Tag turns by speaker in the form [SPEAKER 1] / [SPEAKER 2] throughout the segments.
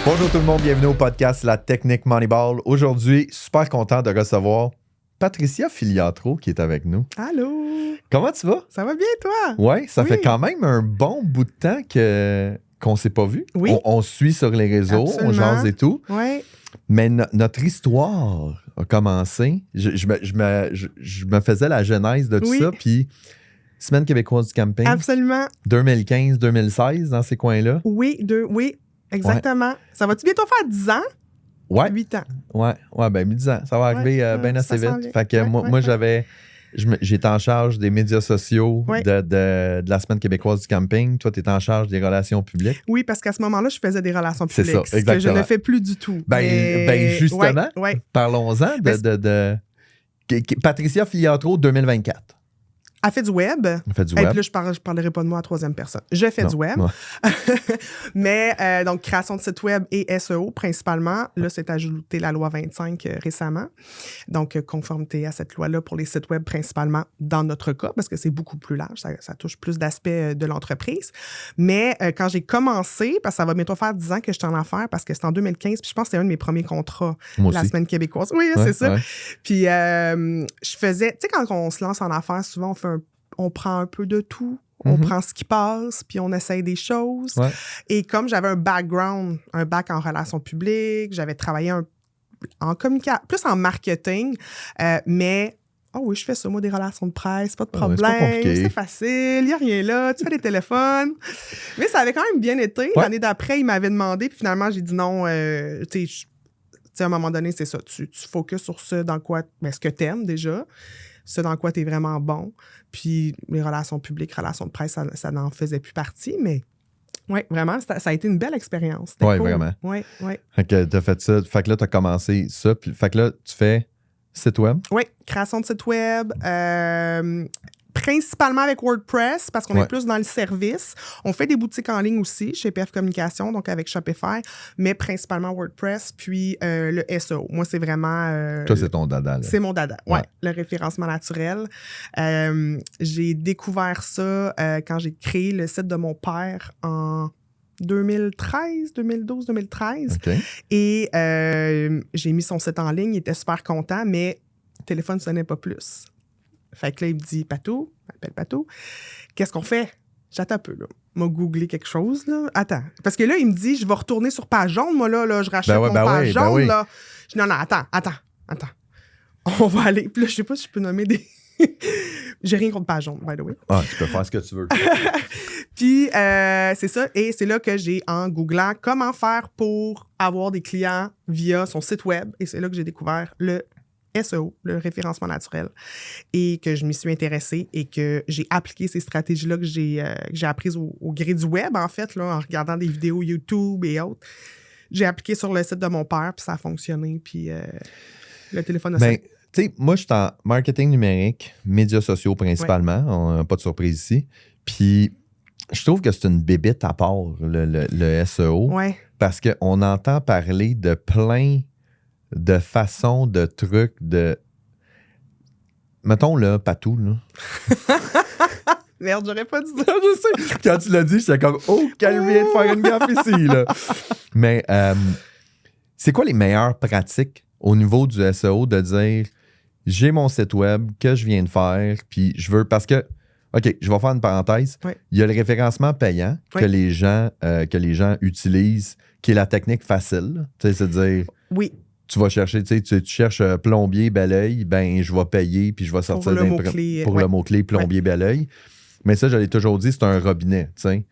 [SPEAKER 1] Bonjour tout le monde, bienvenue au podcast La Technique Moneyball. Aujourd'hui, super content de recevoir Patricia Filiatro qui est avec nous.
[SPEAKER 2] Allô?
[SPEAKER 1] Comment tu vas?
[SPEAKER 2] Ça va bien, toi?
[SPEAKER 1] Ouais, ça
[SPEAKER 2] Oui.
[SPEAKER 1] fait quand même un bon bout de temps qu'on s'est pas vu.
[SPEAKER 2] Oui.
[SPEAKER 1] On suit sur les réseaux,
[SPEAKER 2] Absolument.
[SPEAKER 1] on jase et tout.
[SPEAKER 2] Oui.
[SPEAKER 1] Mais notre histoire a commencé. Je me faisais la genèse de tout
[SPEAKER 2] Oui.
[SPEAKER 1] ça, puis Semaine québécoise du camping,
[SPEAKER 2] Absolument.
[SPEAKER 1] 2015-2016, dans ces coins-là.
[SPEAKER 2] Oui, exactement. Ça va-tu bientôt faire 10 ans?
[SPEAKER 1] Ouais.
[SPEAKER 2] 8 ans.
[SPEAKER 1] Ouais, ben 10 ans. Ça va arriver bien
[SPEAKER 2] ça
[SPEAKER 1] assez
[SPEAKER 2] s'en
[SPEAKER 1] vite.
[SPEAKER 2] vient.
[SPEAKER 1] Fait que moi, j'étais en charge des médias sociaux
[SPEAKER 2] Ouais.
[SPEAKER 1] de la Semaine québécoise du camping. Toi, tu étais en charge des relations publiques.
[SPEAKER 2] Oui, parce qu'à ce moment-là, je faisais des relations
[SPEAKER 1] C'est
[SPEAKER 2] publiques.
[SPEAKER 1] ça,
[SPEAKER 2] Ce que je
[SPEAKER 1] exactement.
[SPEAKER 2] ne fais plus du tout.
[SPEAKER 1] Ben justement,
[SPEAKER 2] Ouais.
[SPEAKER 1] parlons-en Patricia Filiatro 2024.
[SPEAKER 2] Elle fait du web.
[SPEAKER 1] On fait du
[SPEAKER 2] Et
[SPEAKER 1] web.
[SPEAKER 2] puis là, je parlerai pas de moi à troisième personne. Je fais
[SPEAKER 1] Non,
[SPEAKER 2] du web.
[SPEAKER 1] ouais.
[SPEAKER 2] Mais donc, création de site web et SEO principalement. Là, c'est ajouté la loi 25 récemment. Donc, conformité à cette loi-là pour les sites web principalement dans notre cas, parce que c'est beaucoup plus large. Ça touche plus d'aspects de l'entreprise. Mais quand j'ai commencé, parce que ça va bientôt faire 10 ans que j'étais en affaires, parce que c'était en 2015, puis je pense que c'était un de mes premiers contrats,
[SPEAKER 1] Moi
[SPEAKER 2] la
[SPEAKER 1] aussi.
[SPEAKER 2] Semaine québécoise. Oui,
[SPEAKER 1] Ouais,
[SPEAKER 2] c'est ça.
[SPEAKER 1] ouais.
[SPEAKER 2] Puis, je faisais, tu sais, quand on se lance en affaires, souvent, on prend un peu de tout. On
[SPEAKER 1] Mhm.
[SPEAKER 2] prend ce qui passe, puis on essaye des choses.
[SPEAKER 1] Ouais.
[SPEAKER 2] Et comme j'avais un bac en relations publiques, j'avais travaillé en communication, plus en marketing, mais... Oh oui, je fais ça, moi, des relations de presse, pas de
[SPEAKER 1] Ah ouais, c'est
[SPEAKER 2] problème,
[SPEAKER 1] pas compliqué.
[SPEAKER 2] c'est facile, il n'y a rien là, tu fais des téléphones. Mais ça avait quand même bien été.
[SPEAKER 1] Ouais.
[SPEAKER 2] L'année d'après, il m'avait demandé, puis finalement, j'ai dit non, tu sais, à un moment donné, c'est ça, tu focuses sur ce dans quoi, ce que t'aimes déjà, ce dans quoi t'es vraiment bon, puis les relations publiques, relations de presse, ça n'en faisait plus partie, mais oui, vraiment, ça a été une belle expérience. C'était
[SPEAKER 1] Ouais,
[SPEAKER 2] cool.
[SPEAKER 1] vraiment.
[SPEAKER 2] Oui.
[SPEAKER 1] Fait que t'as fait ça. Fait que là, t'as commencé ça. Puis, fait que là, tu fais site web.
[SPEAKER 2] Oui, création de site web, principalement avec WordPress, parce qu'on
[SPEAKER 1] Ouais.
[SPEAKER 2] est plus dans le service. On fait des boutiques en ligne aussi chez PF Communication, donc avec Shopify, mais principalement WordPress, puis le SEO. Moi, c'est vraiment...
[SPEAKER 1] Toi, c'est ton dada. Là.
[SPEAKER 2] C'est mon dada,
[SPEAKER 1] Ouais.
[SPEAKER 2] ouais. Le référencement naturel. J'ai découvert ça quand j'ai créé le site de mon père en 2013.
[SPEAKER 1] OK.
[SPEAKER 2] Et j'ai mis son site en ligne, il était super content, mais le téléphone ne sonnait pas plus. Fait que là, il me dit, Patou, m'appelle Patou, qu'est-ce qu'on fait? J'attends un peu, là. M'a googlé quelque chose, là. Attends. Parce que là, il me dit, je vais retourner sur page jaune, moi, là je rachète mon page jaune, là. Je dis, non, attends. On va aller. Puis là, je sais pas si je peux nommer des... J'ai rien contre page jaune, by the way.
[SPEAKER 1] Ah, tu peux faire ce que tu veux.
[SPEAKER 2] Puis, c'est ça. Et c'est là que j'ai, en googlant, comment faire pour avoir des clients via son site web. Et c'est là que j'ai découvert le SEO, le référencement naturel, et que je m'y suis intéressée et que j'ai appliqué ces stratégies-là que j'ai apprises au gré du web, en fait, là, en regardant des vidéos YouTube et autres. J'ai appliqué sur le site de mon père, puis ça a fonctionné, puis le téléphone a sonné.
[SPEAKER 1] Tu sais, moi, je suis en marketing numérique, médias sociaux principalement. On n'a pas de surprise ici. Puis, je trouve que c'est une bébête à part, le SEO.
[SPEAKER 2] Ouais.
[SPEAKER 1] Parce qu'on entend parler de plein de façons, de trucs, de... Mettons, là, Patou, là.
[SPEAKER 2] Merde, j'aurais pas dit ça.
[SPEAKER 1] Je sais. Quand tu l'as dit, j'étais comme, oh, qu'elle vient de faire une gaffe ici, là. Mais c'est quoi les meilleures pratiques au niveau du SEO de dire, j'ai mon site web que je viens de faire, puis je veux... Parce que, OK, je vais faire une parenthèse.
[SPEAKER 2] Ouais.
[SPEAKER 1] Il y a le référencement payant que les gens utilisent, qui est la technique facile. Tu sais, c'est de dire...
[SPEAKER 2] Oui.
[SPEAKER 1] Tu vas chercher, tu cherches plombier, bel oeil, ben je vais payer, puis je vais sortir
[SPEAKER 2] le mot-clé,
[SPEAKER 1] pour le mot-clé plombier, bel oeil. Mais ça, je l'ai toujours dit, c'est un robinet, tu sais.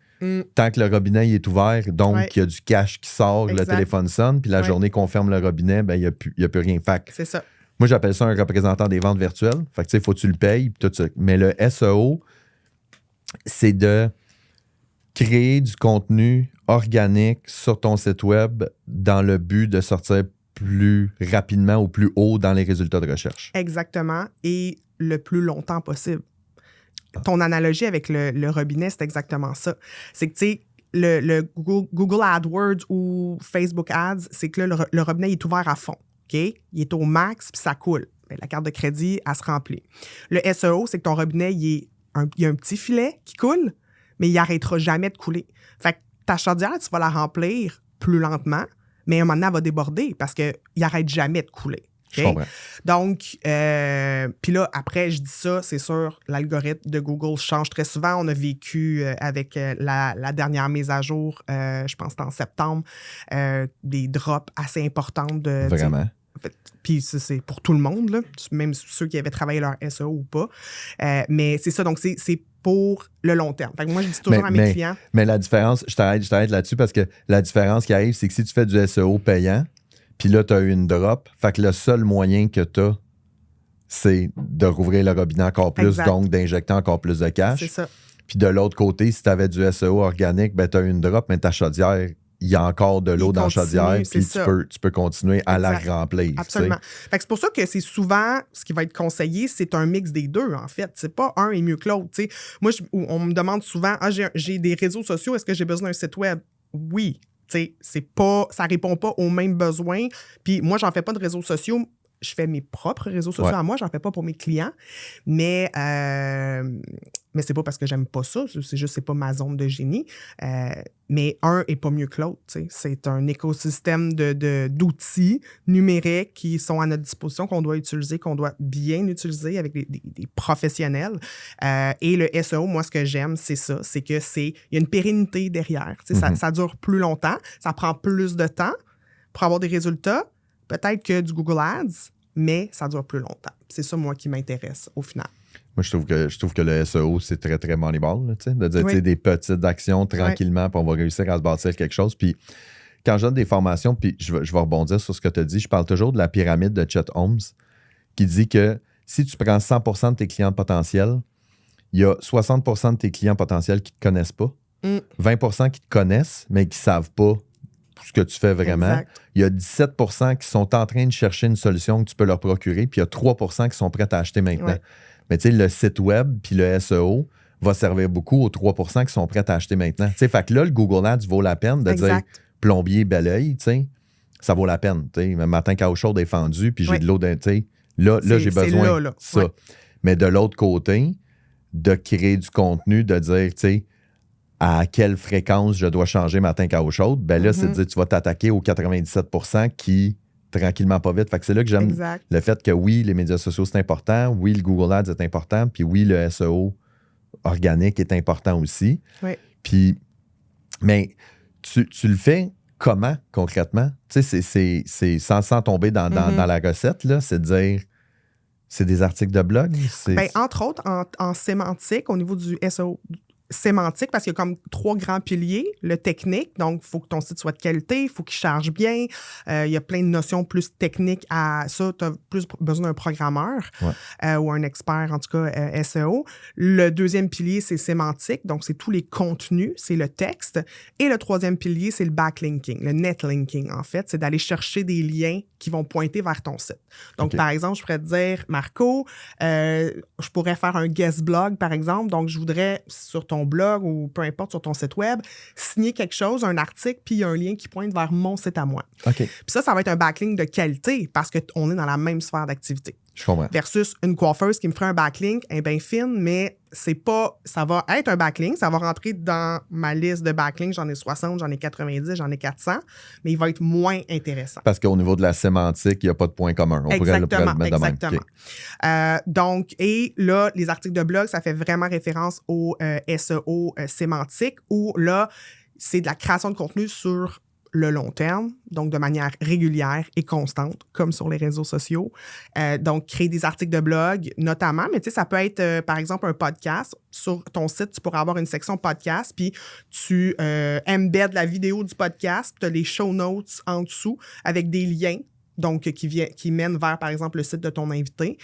[SPEAKER 1] Tant que le robinet il est ouvert, donc il y a du cash qui sort,
[SPEAKER 2] Exact.
[SPEAKER 1] le téléphone sonne, puis la journée qu'on ferme le robinet, ben il n'y a plus rien. Fait que
[SPEAKER 2] C'est ça.
[SPEAKER 1] moi, j'appelle ça un représentant des ventes virtuelles. Fait que tu sais, faut que tu le payes, puis tout ça. Mais le SEO, c'est de créer du contenu organique sur ton site web dans le but de sortir plus rapidement ou plus haut dans les résultats de recherche.
[SPEAKER 2] Exactement. Et le plus longtemps possible. Ton analogie avec le robinet, c'est exactement ça. C'est que, tu sais, le Google AdWords ou Facebook Ads, c'est que là, le robinet il est ouvert à fond. OK? Il est au max, puis ça coule. Bien, la carte de crédit, elle se remplit. Le SEO, c'est que ton robinet, il y a un petit filet qui coule, mais il n'arrêtera jamais de couler. Fait que ta chaudière, tu vas la remplir plus lentement, mais à un moment donné, elle va déborder parce qu'il n'arrête jamais de couler.
[SPEAKER 1] Je comprends.
[SPEAKER 2] Donc, puis là, après, je dis ça, c'est sûr, l'algorithme de Google change très souvent. On a vécu avec la dernière mise à jour, je pense que c'était en septembre, des drops assez importantes de...
[SPEAKER 1] Vraiment.
[SPEAKER 2] Puis ça, c'est pour tout le monde, là, même ceux qui avaient travaillé leur SEO ou pas. Mais c'est ça, donc c'est pour le long terme. Fait que moi, je dis toujours à mes clients...
[SPEAKER 1] Mais la différence, je t'arrête là-dessus parce que la différence qui arrive, c'est que si tu fais du SEO payant, puis là, tu as eu une drop, fait que le seul moyen que tu as, c'est de rouvrir le robinet encore plus,
[SPEAKER 2] exact.
[SPEAKER 1] Donc d'injecter encore plus de cash.
[SPEAKER 2] C'est ça.
[SPEAKER 1] Puis de l'autre côté, si tu avais du SEO organique, ben tu as eu une drop, mais ta chaudière, il y a encore de l'eau dans la chaudière, puis tu peux continuer à la remplir.
[SPEAKER 2] Absolument. Fait que c'est pour ça que c'est souvent, ce qui va être conseillé, c'est un mix des deux, en fait. C'est pas un est mieux que l'autre. T'sais. Moi, on me demande souvent, j'ai des réseaux sociaux, est-ce que j'ai besoin d'un site web? Oui. C'est pas, ça répond pas aux mêmes besoins. Puis moi, j'en fais pas de réseaux sociaux. Je fais mes propres réseaux sociaux à moi. J'en fais pas pour mes clients. Mais c'est pas parce que j'aime pas ça. C'est juste, c'est pas ma zone de génie. Mais un est pas mieux que l'autre. C'est un écosystème d'outils numériques qui sont à notre disposition, qu'on doit utiliser, qu'on doit bien utiliser avec des professionnels. Et le SEO, moi, ce que j'aime, c'est ça. C'est que il y a une pérennité derrière. Ça dure plus longtemps. Ça prend plus de temps pour avoir des résultats. Peut-être que du Google Ads, mais ça dure plus longtemps. C'est ça, moi, qui m'intéresse au final.
[SPEAKER 1] Moi, je trouve que le SEO, c'est très, très moneyball, de dire des petites actions tranquillement, puis on va réussir à se bâtir quelque chose. Puis quand je donne des formations, puis je vais rebondir sur ce que tu as dit, je parle toujours de la pyramide de Chet Holmes, qui dit que si tu prends 100% de tes clients potentiels, il y a 60% de tes clients potentiels qui ne te connaissent pas, 20% qui te connaissent, mais qui ne savent pas ce que tu fais vraiment.
[SPEAKER 2] Exact.
[SPEAKER 1] Il y a 17% qui sont en train de chercher une solution que tu peux leur procurer, puis il y a 3% qui sont prêts à acheter maintenant.
[SPEAKER 2] Ouais.
[SPEAKER 1] Mais tu sais, le site web puis le SEO va servir beaucoup aux 3% qui sont prêts à acheter maintenant. Tu sais, fait que là, le Google Ads vaut la peine de dire plombier, bel oeil, tu sais, ça vaut la peine. Tu sais, le matin, quand au chaud est fendu, puis j'ai de l'eau, tu sais, là, j'ai besoin de ça. Ouais. Mais de l'autre côté, de créer du contenu, de dire, tu sais, à quelle fréquence je dois changer matin qu'à eau chaude, ben là, c'est de dire tu vas t'attaquer aux 97% qui, tranquillement, pas vite. Fait que c'est là que j'aime le fait que oui, les médias sociaux, c'est important. Oui, le Google Ads est important. Puis oui, le SEO organique est important aussi.
[SPEAKER 2] Oui.
[SPEAKER 1] Puis, mais tu le fais comment, concrètement? Tu sais, c'est sans tomber dans la recette, là, c'est de dire... C'est des articles de blog?
[SPEAKER 2] Ben, entre autres, en sémantique, au niveau du SEO sémantique, parce qu'il y a comme 3 grands piliers. Le technique, donc il faut que ton site soit de qualité, il faut qu'il charge bien. Il y a plein de notions plus techniques à ça. Tu as plus besoin d'un programmeur ou un expert, en tout cas, SEO. Le deuxième pilier, c'est sémantique, donc c'est tous les contenus, c'est le texte. Et le troisième pilier, c'est le backlinking, le netlinking, en fait. C'est d'aller chercher des liens qui vont pointer vers ton site. Donc, par exemple, je pourrais te dire, Marco, je pourrais faire un guest blog, par exemple. Donc, je voudrais, sur ton blog ou peu importe, sur ton site web, signer quelque chose, un article, puis il y a un lien qui pointe vers mon site à moi.
[SPEAKER 1] Puis
[SPEAKER 2] ça va être un backlink de qualité parce qu'on est dans la même sphère d'activité.
[SPEAKER 1] Je comprends.
[SPEAKER 2] Versus une coiffeuse qui me ferait un backlink, bien fine, mais c'est pas... Ça va être un backlink, ça va rentrer dans ma liste de backlinks. J'en ai 60, j'en ai 90, j'en ai 400, mais il va être moins intéressant.
[SPEAKER 1] Parce qu'au niveau de la sémantique, il n'y a pas de point commun. On pourrait le mettre de même.
[SPEAKER 2] Okay. Donc, et là, les articles de blog, ça fait vraiment référence au SEO sémantique, où là, c'est de la création de contenu sur le long terme, donc de manière régulière et constante, comme sur les réseaux sociaux. Donc, créer des articles de blog, notamment, mais tu sais, ça peut être, par exemple, un podcast. Sur ton site, tu pourras avoir une section podcast, puis tu embeds la vidéo du podcast, tu as les show notes en dessous avec des liens, donc qui mènent vers, par exemple, le site de ton invité.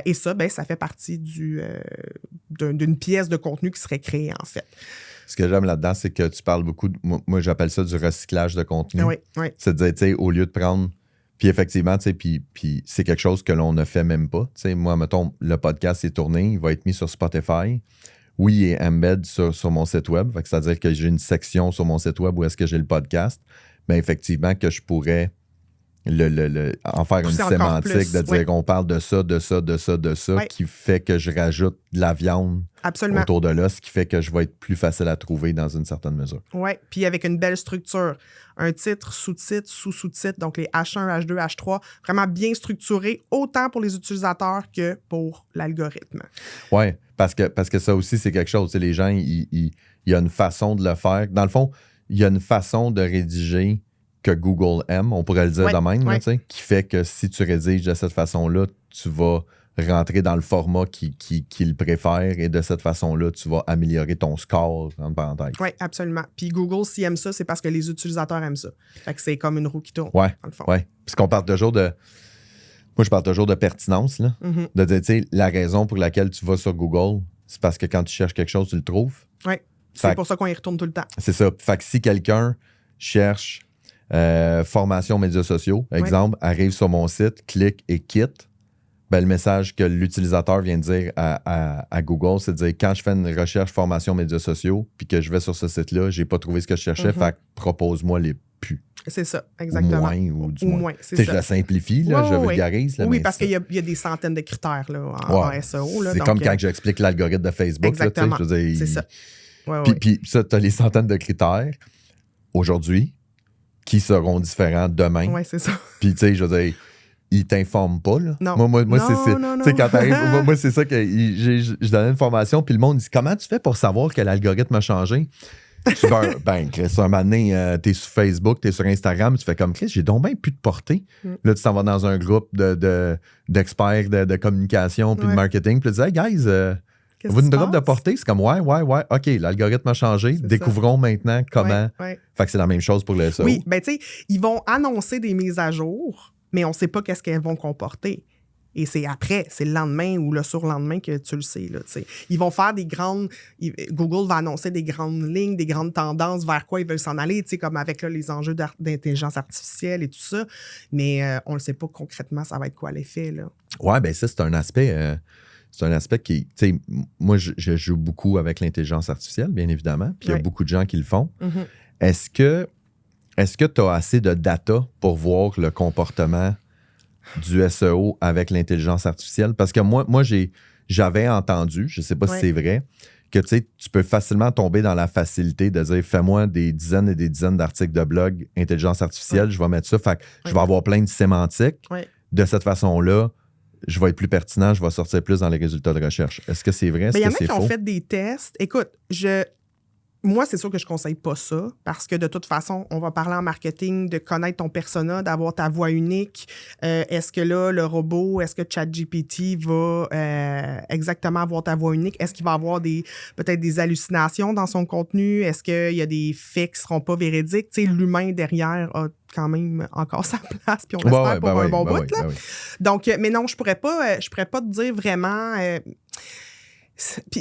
[SPEAKER 2] Et ça, ben, ça fait partie d'une pièce de contenu qui serait créée, en fait.
[SPEAKER 1] Ce que j'aime là-dedans, c'est que tu parles beaucoup, moi j'appelle ça du recyclage de contenu.
[SPEAKER 2] Oui.
[SPEAKER 1] C'est de dire, tu sais, au lieu de prendre, puis effectivement, tu sais, puis c'est quelque chose que l'on ne fait même pas. Tu sais, moi, mettons, le podcast est tourné, il va être mis sur Spotify. Oui, il est embed sur mon site web, c'est-à-dire que j'ai une section sur mon site web où est-ce que j'ai le podcast. Mais effectivement, que je pourrais en faire une
[SPEAKER 2] Pousser encore
[SPEAKER 1] sémantique,
[SPEAKER 2] plus,
[SPEAKER 1] de dire
[SPEAKER 2] ouais.
[SPEAKER 1] qu'on parle de ça, de ça, de ça, de ça,
[SPEAKER 2] Ouais.
[SPEAKER 1] qui fait que je rajoute de la viande
[SPEAKER 2] Absolument.
[SPEAKER 1] autour de là, ce qui fait que je vais être plus facile à trouver dans une certaine mesure.
[SPEAKER 2] Oui, puis avec une belle structure. Un titre, sous-titre, sous-sous-titre, donc les H1, H2, H3, vraiment bien structurés, autant pour les utilisateurs que pour l'algorithme.
[SPEAKER 1] Oui, parce que ça aussi, c'est quelque chose. Tu sais, les gens, il y a une façon de le faire. Dans le fond, il y a une façon de rédiger que Google aime, on pourrait le dire
[SPEAKER 2] Ouais,
[SPEAKER 1] de même, là,
[SPEAKER 2] ouais.
[SPEAKER 1] tu sais, qui fait que si tu rédiges de cette façon-là, tu vas rentrer dans le format qu'il préfère et de cette façon-là, tu vas améliorer ton score, entre parenthèses.
[SPEAKER 2] Oui, absolument. Puis Google, s'il aime ça, c'est parce que les utilisateurs aiment ça. Fait que c'est comme une roue qui tourne,
[SPEAKER 1] Ouais,
[SPEAKER 2] dans le fond.
[SPEAKER 1] ouais. Puisqu'on parle toujours de... Moi, je parle toujours de pertinence, là.
[SPEAKER 2] Mhm.
[SPEAKER 1] De dire, tu sais, la raison pour laquelle tu vas sur Google, c'est parce que quand tu cherches quelque chose, tu le trouves.
[SPEAKER 2] Oui,
[SPEAKER 1] Fait
[SPEAKER 2] c'est
[SPEAKER 1] que-
[SPEAKER 2] pour ça qu'on y retourne tout le temps.
[SPEAKER 1] C'est ça. Fait que si quelqu'un cherche formation médias sociaux, exemple, arrive sur mon site, clique et quitte, ben, le message que l'utilisateur vient de dire à Google, c'est de dire quand je fais une recherche formation médias sociaux puis que je vais sur ce site-là, j'ai pas trouvé ce que je cherchais, fait que propose-moi les plus.
[SPEAKER 2] C'est ça,
[SPEAKER 1] Ou
[SPEAKER 2] exactement.
[SPEAKER 1] moins, ou du moins.
[SPEAKER 2] c'est
[SPEAKER 1] Tu sais,
[SPEAKER 2] ça.
[SPEAKER 1] je la simplifie, là,
[SPEAKER 2] Ouais,
[SPEAKER 1] je
[SPEAKER 2] ouais,
[SPEAKER 1] vulgarise. Là,
[SPEAKER 2] Oui,
[SPEAKER 1] mais
[SPEAKER 2] parce
[SPEAKER 1] c'est-
[SPEAKER 2] qu'il y a des centaines de critères là, en
[SPEAKER 1] Ouais.
[SPEAKER 2] SEO. Là,
[SPEAKER 1] C'est
[SPEAKER 2] donc,
[SPEAKER 1] comme quand j'explique l'algorithme de Facebook. Là, tu sais,
[SPEAKER 2] exactement.
[SPEAKER 1] je veux dire,
[SPEAKER 2] C'est ça. Ouais,
[SPEAKER 1] Puis,
[SPEAKER 2] ouais.
[SPEAKER 1] puis ça, tu as les centaines de critères aujourd'hui qui seront différents demain.
[SPEAKER 2] Ouais, c'est ça.
[SPEAKER 1] Puis, tu sais, je veux dire, ils t'informent pas, là.
[SPEAKER 2] Non.
[SPEAKER 1] Moi
[SPEAKER 2] Non,
[SPEAKER 1] c'est
[SPEAKER 2] non,
[SPEAKER 1] tu sais,
[SPEAKER 2] non.
[SPEAKER 1] quand t'arrives, moi, c'est ça que je donnais une formation, puis le monde dit comment tu fais pour savoir que l'algorithme a changé? Je dis, Chris, un moment donné, t'es sur Facebook, t'es sur Instagram, tu fais comme Chris, j'ai donc bien plus de portée. Là, tu t'en vas dans un groupe d'experts de communication puis de
[SPEAKER 2] Ouais.
[SPEAKER 1] marketing, puis tu dis, hey guys,
[SPEAKER 2] Qu'est-ce
[SPEAKER 1] vous
[SPEAKER 2] qui
[SPEAKER 1] une
[SPEAKER 2] se
[SPEAKER 1] drop de
[SPEAKER 2] passe?
[SPEAKER 1] portée, c'est comme ouais, OK, l'algorithme a changé,
[SPEAKER 2] C'est
[SPEAKER 1] découvrons maintenant comment.
[SPEAKER 2] Ouais, ouais.
[SPEAKER 1] Fait que c'est la même chose pour le SEO.
[SPEAKER 2] Oui, ben tu sais, ils vont annoncer des mises à jour, mais on ne sait pas qu'est-ce qu'elles vont comporter. Et c'est après, c'est le lendemain ou le surlendemain que tu le sais. Là, tu sais. Ils vont faire Google va annoncer des grandes lignes, des grandes tendances vers quoi ils veulent s'en aller, tu sais, comme avec là, les enjeux d'intelligence artificielle et tout ça. Mais on ne sait pas concrètement ça va être quoi l'effet. Là.
[SPEAKER 1] Ouais, ben ça, c'est un aspect. C'est un aspect qui, tu sais, moi, je joue beaucoup avec l'intelligence artificielle, bien évidemment, puis il y a
[SPEAKER 2] Ouais.
[SPEAKER 1] beaucoup de gens qui le font.
[SPEAKER 2] Mhm.
[SPEAKER 1] Est-ce que tu as assez de data pour voir le comportement du SEO avec l'intelligence artificielle? Parce que moi j'avais entendu, je ne sais pas si
[SPEAKER 2] Ouais.
[SPEAKER 1] c'est vrai, que tu peux facilement tomber dans la facilité de dire fais-moi des dizaines et des dizaines d'articles de blog intelligence artificielle,
[SPEAKER 2] Ouais.
[SPEAKER 1] je vais mettre ça, fait que je
[SPEAKER 2] Ouais.
[SPEAKER 1] vais avoir plein de sémantiques.
[SPEAKER 2] Ouais.
[SPEAKER 1] De cette façon-là, je vais être plus pertinent, je vais sortir plus dans les résultats de recherche. Est-ce que c'est vrai? Est-ce
[SPEAKER 2] Il y en
[SPEAKER 1] que
[SPEAKER 2] a
[SPEAKER 1] c'est
[SPEAKER 2] qui ont
[SPEAKER 1] faux?
[SPEAKER 2] fait des tests. Écoute, moi, c'est sûr que je ne conseille pas ça parce que de toute façon, on va parler en marketing de connaître ton persona, d'avoir ta voix unique. Est-ce que là, le robot, est-ce que ChatGPT va exactement avoir ta voix unique? Est-ce qu'il va avoir peut-être des hallucinations dans son contenu? Est-ce qu'il y a des faits qui ne seront pas véridiques? Tu sais, l'humain derrière a quand même encore sa place, puis on l'espère pour un bon bout. Là.
[SPEAKER 1] oui.
[SPEAKER 2] Donc, mais non, je pourrais pas te dire vraiment.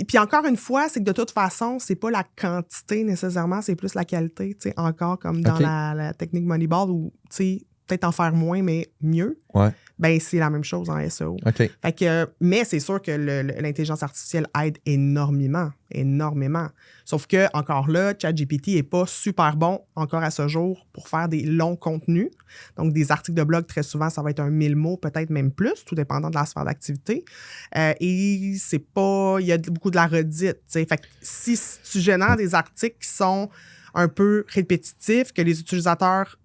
[SPEAKER 2] Puis encore une fois, c'est que de toute façon, c'est pas la quantité nécessairement, c'est plus la qualité. Tu sais, encore comme dans
[SPEAKER 1] OK.
[SPEAKER 2] la technique Moneyball où, tu sais, peut-être en faire moins, mais mieux.
[SPEAKER 1] Ouais.
[SPEAKER 2] Ben, c'est la même chose en SEO.
[SPEAKER 1] OK.
[SPEAKER 2] Fait que, mais c'est sûr que l'intelligence artificielle aide énormément. Sauf que, encore là, ChatGPT n'est pas super bon encore à ce jour pour faire des longs contenus. Donc, des articles de blog, très souvent, ça va être 1000 mots, peut-être même plus, tout dépendant de la sphère d'activité. Et c'est pas... Il y a beaucoup de la redite. T'sais. Fait que si tu génères des articles qui sont un peu répétitifs, que les utilisateurs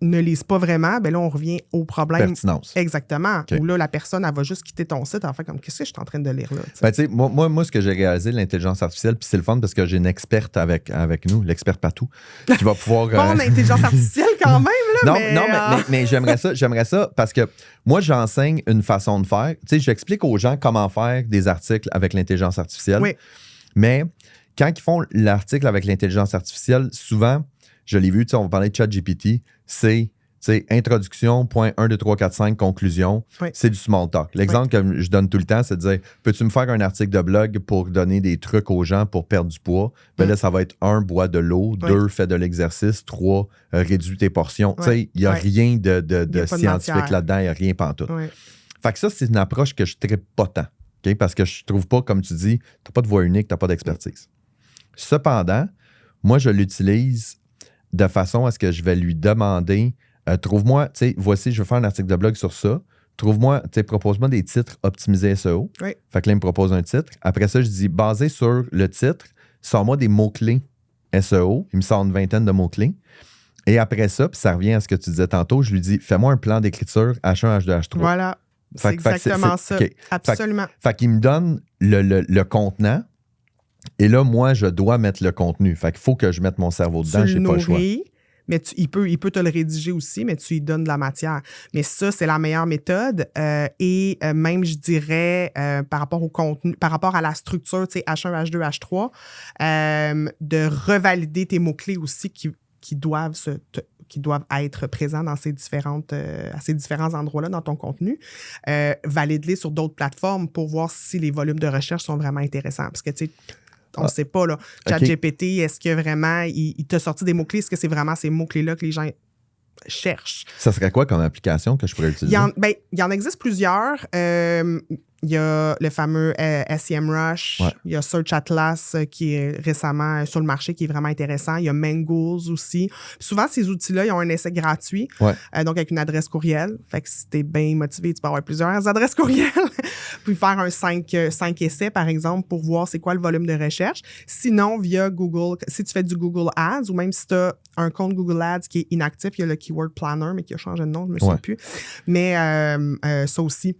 [SPEAKER 2] ne lisent pas vraiment, ben là, on revient au problème.
[SPEAKER 1] Pertinence.
[SPEAKER 2] Exactement.
[SPEAKER 1] OK.
[SPEAKER 2] Où là, la personne, elle va juste quitter ton site, elle va faire comme, qu'est-ce que je suis en train de lire là? T'sais?
[SPEAKER 1] Ben, tu sais, moi, ce que j'ai réalisé de l'intelligence artificielle, puis c'est le fun parce que j'ai une experte avec nous, l'experte partout, qui va pouvoir.
[SPEAKER 2] Bon, l'intelligence artificielle quand même, là.
[SPEAKER 1] Mais j'aimerais ça parce que moi, j'enseigne une façon de faire. Tu sais, j'explique aux gens comment faire des articles avec l'intelligence artificielle.
[SPEAKER 2] Oui.
[SPEAKER 1] Mais quand ils font l'article avec l'intelligence artificielle, souvent, je l'ai vu, tu sais, on va parler de ChatGPT, c'est introduction, point 1, 2, 3, 4, 5, conclusion,
[SPEAKER 2] Oui.
[SPEAKER 1] c'est du small talk. L'exemple que je donne tout le temps, c'est de dire peux-tu me faire un article de blog pour donner des trucs aux gens pour perdre du poids? Ben là, ça va être 1, bois de l'eau, 2, fais de l'exercice, 3, réduis tes portions. Tu sais, il n'y a rien de
[SPEAKER 2] Y a pas de
[SPEAKER 1] scientifique
[SPEAKER 2] matière.
[SPEAKER 1] là-dedans, il n'y a rien pantoute.
[SPEAKER 2] Oui.
[SPEAKER 1] Fait que ça, c'est une approche que je ne trippe pas tant. OK? Parce que je trouve pas, comme tu dis, tu n'as pas de voix unique, tu n'as pas d'expertise. Cependant, moi, je l'utilise de façon à ce que je vais lui demander Trouve-moi, tu sais, voici, je veux faire un article de blog sur ça. Trouve-moi, tu sais, propose-moi des titres optimisés SEO.
[SPEAKER 2] Oui.
[SPEAKER 1] Fait que là, il me propose un titre. Après ça, je dis, basé sur le titre, sors-moi des mots-clés SEO. Il me sort une vingtaine de mots-clés. Et après ça, puis ça revient à ce que tu disais tantôt, je lui dis, fais-moi un plan d'écriture H1, H2, H3.
[SPEAKER 2] Voilà. C'est exactement ça.
[SPEAKER 1] OK.
[SPEAKER 2] Absolument.
[SPEAKER 1] Fait qu'il me donne le contenant. Et là, moi, je dois mettre le contenu. Fait qu'il faut que je mette mon cerveau dedans. J'ai pas le choix.
[SPEAKER 2] Mais il peut te le rédiger aussi, mais tu lui donnes de la matière. Mais ça, c'est la meilleure méthode. Et même, je dirais, par rapport au contenu, par rapport à la structure, tu sais, H1, H2, H3, de revalider tes mots-clés aussi qui doivent être présents dans à ces différents endroits-là dans ton contenu. Valide-les sur d'autres plateformes pour voir si les volumes de recherche sont vraiment intéressants. Parce que, tu sais, on ne sait pas, là. ChatGPT, Est-ce que vraiment, il t'a sorti des mots-clés? Est-ce que c'est vraiment ces mots-clés-là que les gens cherchent?
[SPEAKER 1] Ça serait quoi comme application que je pourrais utiliser?
[SPEAKER 2] Il y en existe plusieurs. Il y a le fameux SEMrush.
[SPEAKER 1] Ouais.
[SPEAKER 2] Il y a Search Atlas qui est récemment sur le marché, qui est vraiment intéressant. Il y a Mangools aussi. Puis souvent, ces outils-là, ils ont un essai gratuit.
[SPEAKER 1] Ouais.
[SPEAKER 2] Donc, avec une adresse courriel. Fait que si t'es bien motivé, tu peux avoir plusieurs adresses courriel. Puis faire un 5 essais, par exemple, pour voir c'est quoi le volume de recherche. Sinon, via Google, si tu fais du Google Ads ou même si tu as un compte Google Ads qui est inactif, il y a le Keyword Planner, mais qui a changé de nom, je ne me souviens plus. Mais ça aussi.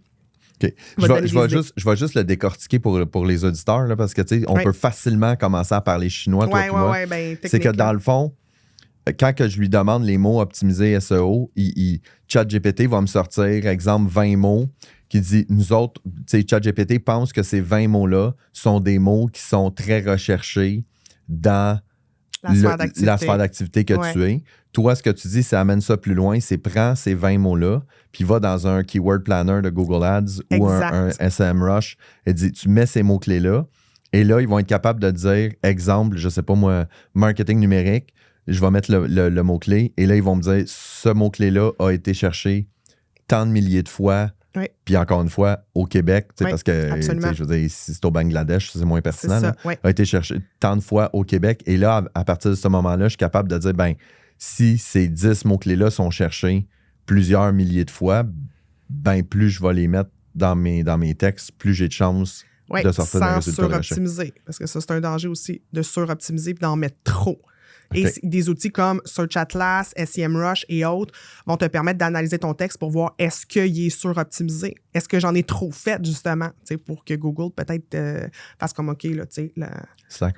[SPEAKER 1] OK. Je vais juste le décortiquer pour les auditeurs, là, parce que on peut facilement commencer à parler chinois, toi et moi. C'est que dans le fond, quand que je lui demande les mots optimisés SEO, ChatGPT va me sortir, exemple, 20 mots qui dit, nous autres, ChatGPT pense que ces 20 mots-là sont des mots qui sont très recherchés dans la sphère d'activité que tu es. Toi, ce que tu dis, c'est amène ça plus loin, c'est prends ces 20 mots-là, puis va dans un Keyword Planner de Google Ads ou un SEMrush et dis, tu mets ces mots-clés-là, et là, ils vont être capables de dire, exemple, je sais pas moi, marketing numérique, je vais mettre le mot-clé, et là, ils vont me dire, ce mot-clé-là a été cherché tant de milliers de fois.
[SPEAKER 2] Oui.
[SPEAKER 1] Puis encore une fois, au Québec, parce que
[SPEAKER 2] je
[SPEAKER 1] veux dire, si c'est au Bangladesh, c'est moins pertinent.
[SPEAKER 2] C'est ça,
[SPEAKER 1] a été cherché tant de fois au Québec. Et là, à partir de ce moment-là, je suis capable de dire, ben, si ces 10 mots-clés-là sont cherchés plusieurs milliers de fois, ben, plus je vais les mettre dans mes textes, plus j'ai de chances de sortir d'un résultat de recherche.
[SPEAKER 2] Suroptimiser, parce que ça, c'est un danger aussi de suroptimiser et d'en mettre trop.
[SPEAKER 1] Okay.
[SPEAKER 2] Et des outils comme Search Atlas, SEMrush et autres vont te permettre d'analyser ton texte pour voir est-ce qu'il est suroptimisé. Est-ce que j'en ai trop fait, justement, pour que Google peut-être fasse comme OK, là,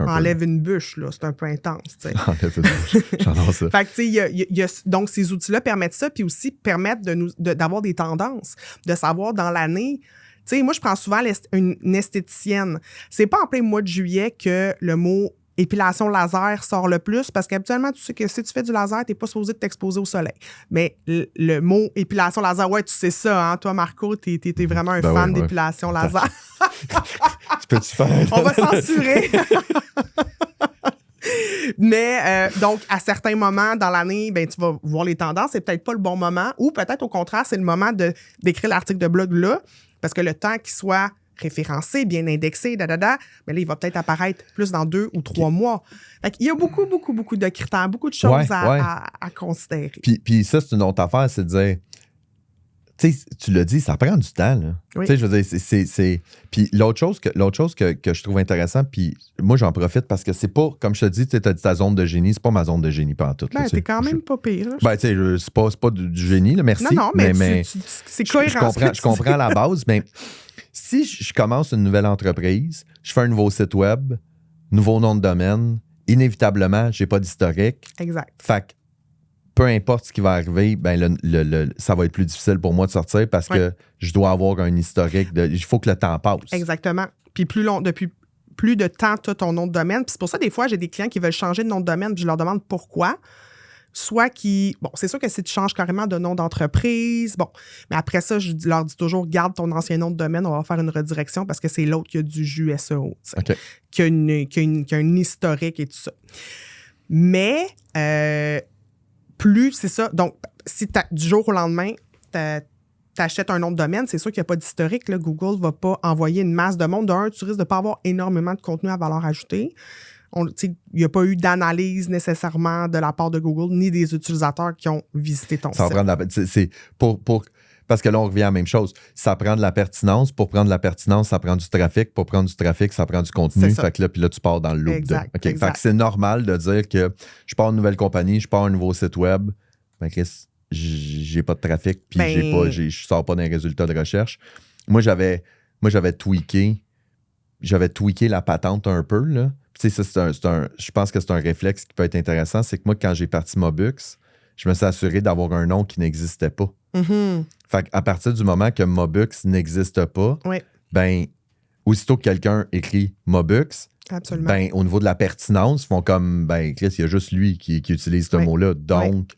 [SPEAKER 2] enlève une bûche, là, c'est un peu intense.
[SPEAKER 1] Enlève une bûche. J'adore ça.
[SPEAKER 2] Fait que, donc, ces outils-là permettent ça, puis aussi permettent d'avoir des tendances, de savoir dans l'année. Tu sais, moi, je prends souvent une esthéticienne. C'est pas en plein mois de juillet que le mot épilation laser sort le plus parce qu'habituellement, tu sais que si tu fais du laser, tu n'es pas supposé t'exposer au soleil. Mais le mot épilation laser, ouais, tu sais ça, hein? Toi, Marco, tu es vraiment un fan d'épilation laser.
[SPEAKER 1] Peux-tu faire?
[SPEAKER 2] On va censurer. Mais donc, à certains moments dans l'année, ben, tu vas voir les tendances. C'est peut-être pas le bon moment ou peut-être au contraire, c'est le moment d'écrire l'article de blog là parce que le temps qu'il soit référencé, bien indexé, mais là, il va peut-être apparaître plus dans 2 ou 3 mois. Fait qu'il y a beaucoup, beaucoup, beaucoup de critères, beaucoup de choses à considérer.
[SPEAKER 1] Puis ça, c'est une autre affaire, c'est de dire, tu sais, tu l'as dit, ça prend du temps, là.
[SPEAKER 2] Oui.
[SPEAKER 1] Tu sais, je veux dire, c'est... Puis l'autre chose que je trouve intéressant, puis moi, j'en profite parce que c'est pas, comme je te dis, tu as dit ta zone de génie, c'est pas ma zone de génie pantoute.
[SPEAKER 2] Ben, t'es quand même pas pire. Là.
[SPEAKER 1] Ben, tu sais, c'est pas du génie, là, merci.
[SPEAKER 2] Non, mais c'est cohérent.
[SPEAKER 1] Je comprends la base, mais si je commence une nouvelle entreprise, je fais un nouveau site web, nouveau nom de domaine, inévitablement, j'ai pas d'historique.
[SPEAKER 2] Exact.
[SPEAKER 1] Fait que peu importe ce qui va arriver, ben ça va être plus difficile pour moi de sortir parce que je dois avoir un historique. Il faut que le temps passe.
[SPEAKER 2] Exactement. Puis depuis plus de temps, tu as ton nom de domaine. Puis c'est pour ça, des fois, j'ai des clients qui veulent changer de nom de domaine, puis je leur demande pourquoi. Soit bon, c'est sûr que si tu changes carrément de nom d'entreprise, bon, mais après ça, je leur dis toujours, garde ton ancien nom de domaine, on va faire une redirection parce que c'est l'autre qui a du jus SEO, qui a un historique et tout ça. Mais, plus, c'est ça. Donc, si du jour au lendemain, tu achètes un nom de domaine, c'est sûr qu'il n'y a pas d'historique. Là. Google ne va pas envoyer une masse de monde. D'un, tu risques de ne pas avoir énormément de contenu à valeur ajoutée. il n'y a pas eu d'analyse nécessairement de la part de Google ni des utilisateurs qui ont visité ton
[SPEAKER 1] Ça va
[SPEAKER 2] site.
[SPEAKER 1] prendre c'est parce que là, on revient à la même chose. Ça prend de la pertinence. Pour prendre de la pertinence, ça prend du trafic. Pour prendre du trafic, ça prend du contenu.
[SPEAKER 2] C'est ça.
[SPEAKER 1] Fait que là, puis là, tu pars dans le loop.
[SPEAKER 2] Exact,
[SPEAKER 1] OK. Fait
[SPEAKER 2] exact.
[SPEAKER 1] que c'est normal de dire que je pars une nouvelle compagnie, je pars un nouveau site web. Ben, Chris, j'ai pas de trafic, puis je sors pas d'un résultat de recherche. Moi, j'avais tweaké la patente un peu, là. Tu sais, je pense que c'est un réflexe qui peut être intéressant. C'est que moi, quand j'ai parti Mobux, je me suis assuré d'avoir un nom qui n'existait pas.
[SPEAKER 2] Mm-hmm.
[SPEAKER 1] Fait qu'à partir du moment que Mobux n'existe pas,
[SPEAKER 2] Oui,
[SPEAKER 1] ben, aussitôt que quelqu'un écrit Mobux,
[SPEAKER 2] absolument.
[SPEAKER 1] ben, au niveau de la pertinence, ils font comme, ben, Chris, il y a juste lui qui utilise ce
[SPEAKER 2] Oui.
[SPEAKER 1] mot-là. Donc,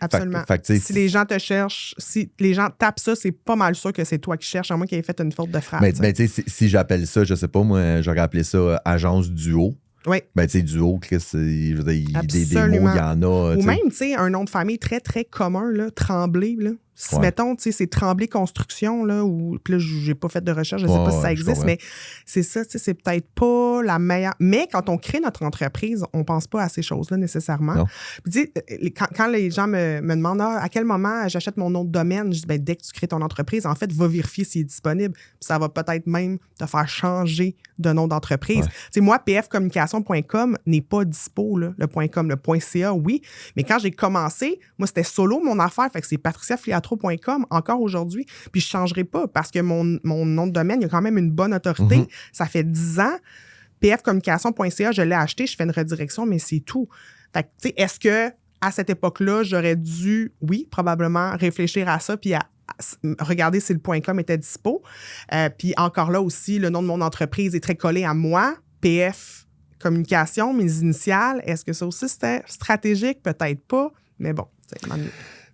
[SPEAKER 2] Absolument.
[SPEAKER 1] fait que, tu sais,
[SPEAKER 2] si les gens te cherchent, si les gens tapent ça, c'est pas mal sûr que c'est toi qui cherches, à moins qu'ils aient fait une faute de phrase.
[SPEAKER 1] mais tu sais, si j'appelle ça, je sais pas, moi, j'aurais appelé ça Agence Duo.
[SPEAKER 2] Oui.
[SPEAKER 1] Ben, tu sais, Duo, Chris, je veux dire, des
[SPEAKER 2] Absolument.
[SPEAKER 1] mots, il y en a.
[SPEAKER 2] Ou
[SPEAKER 1] tu sais.
[SPEAKER 2] même, tu sais, un nom de famille très, très commun, là, Tremblay, là. Si,
[SPEAKER 1] Ouais.
[SPEAKER 2] mettons, tu sais, c'est Tremblay Construction, là, ou, puis là, j'ai pas fait de recherche, je sais pas si ça
[SPEAKER 1] je
[SPEAKER 2] existe,
[SPEAKER 1] comprends.
[SPEAKER 2] mais c'est ça, tu sais, c'est peut-être pas la meilleure. Mais quand on crée notre entreprise, on pense pas à ces choses-là nécessairement.
[SPEAKER 1] Non.
[SPEAKER 2] Puis, tu sais, quand les gens me demandent à quel moment j'achète mon nom de domaine, je dis, ben, dès que tu crées ton entreprise, en fait, va vérifier s'il est disponible. Puis ça va peut-être même te faire changer de nom d'entreprise.
[SPEAKER 1] Ouais.
[SPEAKER 2] Tu sais, moi, pfcommunication.com n'est pas dispo, là, le .com, le .ca, oui. Mais quand j'ai commencé, moi, c'était solo mon affaire. Fait que c'est patriciafiliatro.com encore aujourd'hui. Puis je ne changerai pas parce que mon nom de domaine, il y a quand même une bonne autorité.
[SPEAKER 1] Mm-hmm.
[SPEAKER 2] Ça fait 10 ans. pfcommunication.ca, je l'ai acheté, je fais une redirection, mais c'est tout. Fait que, tu sais, est-ce que à cette époque-là, j'aurais dû, oui, probablement réfléchir à ça puis à regarder si le .com était dispo. Puis encore là aussi, le nom de mon entreprise est très collé à moi, PF Communication, mes initiales. Est-ce que ça aussi c'était stratégique? Peut-être pas, mais bon.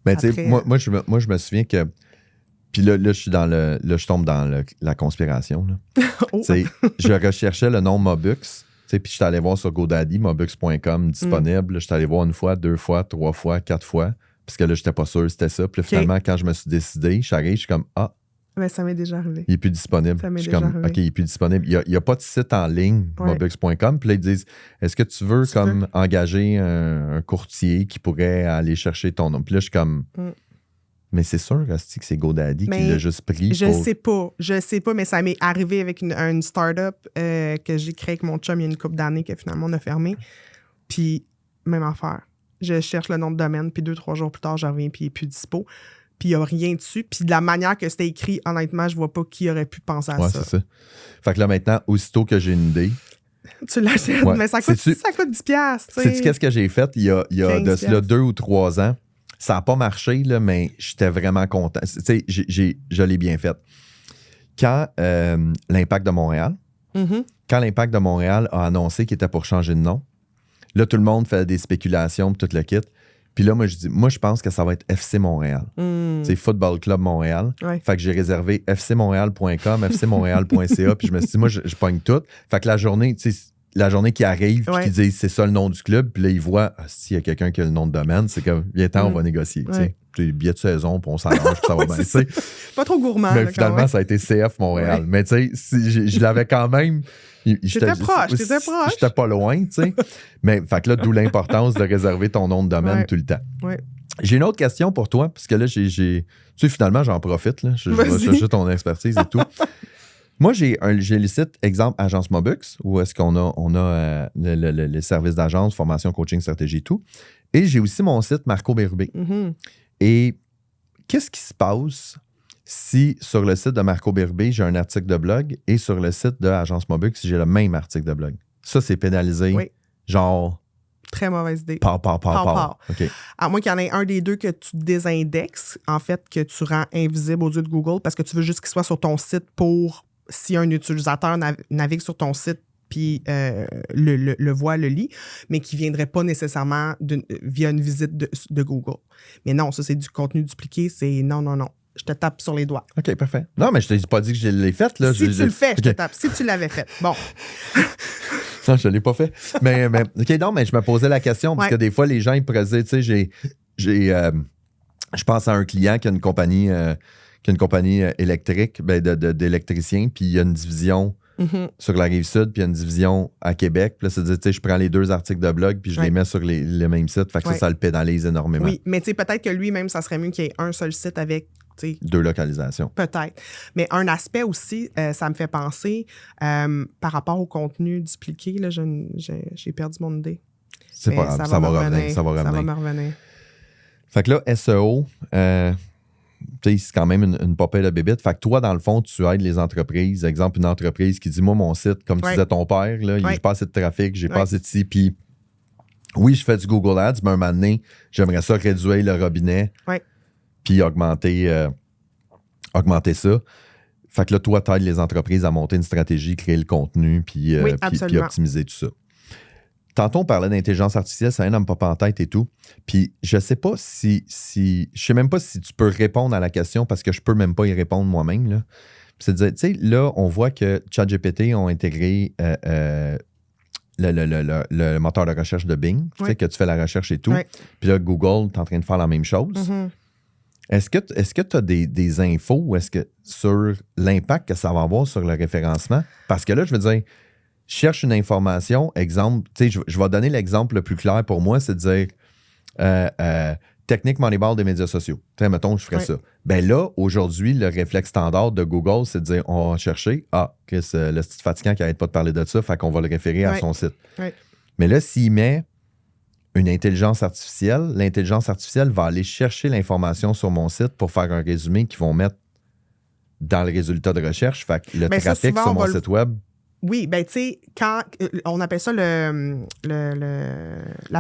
[SPEAKER 1] Ben, tu sais, moi, je me souviens que. Puis là, je suis dans le. Là, je tombe dans la conspiration. Là.
[SPEAKER 2] Oh.
[SPEAKER 1] Tu sais, je recherchais le nom Mobux. Tu sais, puis je suis allé voir sur GoDaddy, mobux.com disponible. Je suis allé voir une fois, 2 fois, 3 fois, 4 fois. Parce que là, j'étais pas sûr que c'était ça. Puis là, finalement, quand je me suis décidé, je suis comme,
[SPEAKER 2] Ben, ça m'est déjà arrivé.
[SPEAKER 1] il n'est plus disponible.
[SPEAKER 2] Ça m'est
[SPEAKER 1] Je suis
[SPEAKER 2] déjà
[SPEAKER 1] comme,
[SPEAKER 2] arrivé.
[SPEAKER 1] OK, il n'est plus disponible. Il n'y a pas de site en ligne,
[SPEAKER 2] Ouais.
[SPEAKER 1] mobux.com. Puis là, ils disent, est-ce que tu veux engager un courtier qui pourrait aller chercher ton nom? Puis là, je suis comme, mais c'est sûr, Asti, que c'est GoDaddy qui l'a juste pris.
[SPEAKER 2] Je sais pas, mais ça m'est arrivé avec une start-up que j'ai créée avec mon chum il y a une couple d'années que finalement on a fermé. Puis, même affaire. Je cherche le nom de domaine, puis 2-3 jours plus tard, je reviens, puis il n'est plus dispo. Puis, il n'y a rien dessus. Puis, de la manière que c'était écrit, honnêtement, je vois pas qui aurait pu penser à ça.
[SPEAKER 1] C'est ça. Fait que là, maintenant, aussitôt que j'ai une idée.
[SPEAKER 2] Tu l'achètes, mais ça coûte 10$.
[SPEAKER 1] Sais-tu qu'est-ce que j'ai fait il y a de cela 2 ou 3 ans? Ça n'a pas marché, là, mais j'étais vraiment content. Tu sais, je l'ai bien fait. Quand l'Impact de Montréal, quand l'Impact de Montréal a annoncé qu'il était pour changer de nom, là, tout le monde fait des spéculations, puis tout le kit. Puis là, moi, je pense que ça va être FC Montréal. C'est Football Club Montréal.
[SPEAKER 2] Ouais.
[SPEAKER 1] Fait que j'ai réservé fcmontréal.com, fcmontréal.ca, puis je me suis dit, moi, je pogne tout. Fait que la journée qui arrive, puis qui dit c'est ça le nom du club, puis là, ils voient, s'il y a quelqu'un qui a le nom de domaine, c'est comme, viens-ten, on va négocier.
[SPEAKER 2] Ouais.
[SPEAKER 1] Les billets de saison, puis on s'arrange, puis ça va bien.
[SPEAKER 2] Pas trop gourmand.
[SPEAKER 1] Mais
[SPEAKER 2] là,
[SPEAKER 1] finalement,
[SPEAKER 2] quand même.
[SPEAKER 1] ça a été CF Montréal.
[SPEAKER 2] Ouais.
[SPEAKER 1] Mais tu sais, je l'avais quand même.
[SPEAKER 2] T'étais proche.
[SPEAKER 1] J'étais pas loin, tu sais. Mais fait que là, d'où l'importance de réserver ton nom de domaine tout le temps.
[SPEAKER 2] Ouais.
[SPEAKER 1] J'ai une autre question pour toi, parce que là, tu sais, finalement, j'en profite. Là. Je vais chercher ton expertise et tout. Moi, j'ai le site, exemple, Agence Mobux, où est-ce qu'on a le service d'agence, formation, coaching, stratégie et tout. Et j'ai aussi mon site Marco Bérubé. Et qu'est-ce qui se passe si sur le site de Marco Bérubé, j'ai un article de blog et sur le site de Agence Mobux, j'ai le même article de blog? Ça, c'est pénalisé.
[SPEAKER 2] Oui.
[SPEAKER 1] Genre.
[SPEAKER 2] Très mauvaise idée.
[SPEAKER 1] Par.
[SPEAKER 2] OK. À moins qu'il y en ait un des deux que tu désindexes, en fait, que tu rends invisible aux yeux de Google parce que tu veux juste qu'il soit sur ton site pour, si un utilisateur navigue sur ton site puis le voit, le lit, mais qui ne viendrait pas nécessairement via une visite de Google. Mais non, ça, c'est du contenu dupliqué. C'est non. Je te tape sur les doigts.
[SPEAKER 1] OK, parfait. Non, mais je t'ai pas dit que je l'ai fait. Là.
[SPEAKER 2] Si tu le fais, je te tape. Si tu l'avais fait. Bon.
[SPEAKER 1] Non, je ne l'ai pas fait. Mais OK, non, mais je me posais la question parce que des fois, les gens, ils pourraient dire, tu sais, je pense à un client qui a une compagnie électrique, d'électriciens, puis il y a une division sur la Rive-Sud, puis il y a une division à Québec. Puis là, ça dit, tu sais, je prends les 2 articles de blog, puis je les mets sur les mêmes sites. Fait que ça le pénalise énormément.
[SPEAKER 2] Oui, mais tu sais, peut-être que lui-même, ça serait mieux qu'il y ait un seul site avec
[SPEAKER 1] 2 localisations.
[SPEAKER 2] Peut-être. Mais un aspect aussi, ça me fait penser, par rapport au contenu dupliqué, là, j'ai perdu mon idée.
[SPEAKER 1] C'est pas grave, ça va revenir. Ça va
[SPEAKER 2] me revenir.
[SPEAKER 1] Fait que là, SEO, c'est quand même une popée de bébite. Fait que toi, dans le fond, tu aides les entreprises. Exemple, une entreprise qui dit, moi, mon site, comme tu disais ton père, là, j'ai pas assez de trafic, j'ai pas assez de ci, puis oui, je fais du Google Ads, mais un moment donné, j'aimerais ça réduire le robinet. Puis augmenter ça. Fait que là, toi, tu aides les entreprises à monter une stratégie, créer le contenu, puis optimiser tout ça. Tantôt, on parlait d'intelligence artificielle, ça vient de me popper en tête et tout. Puis je sais pas je sais même pas si tu peux répondre à la question parce que je peux même pas y répondre moi-même. Là. C'est de dire, tu sais, là, on voit que ChatGPT ont intégré le moteur de recherche de Bing, tu sais, que tu fais la recherche et tout. Puis là, Google, tu es en train de faire la même chose. Est-ce que tu as des infos ou sur l'impact que ça va avoir sur le référencement? Parce que là, je veux dire, je cherche une information, exemple, tu sais, je vais donner l'exemple le plus clair pour moi, c'est de dire technique Moneyball des médias sociaux. Tu sais, mettons, je ferais ça. Ben là, aujourd'hui, le réflexe standard de Google, c'est de dire, on va chercher, Chris, le site fatigant qui n'arrête pas de parler de ça, fait qu'on va le référer à son site. Mais là, s'il met une intelligence artificielle, l'intelligence artificielle va aller chercher l'information sur mon site pour faire un résumé qu'ils vont mettre dans le résultat de recherche. Fait que le trafic sur mon site web.
[SPEAKER 2] Oui, ben tu sais, quand on appelle ça la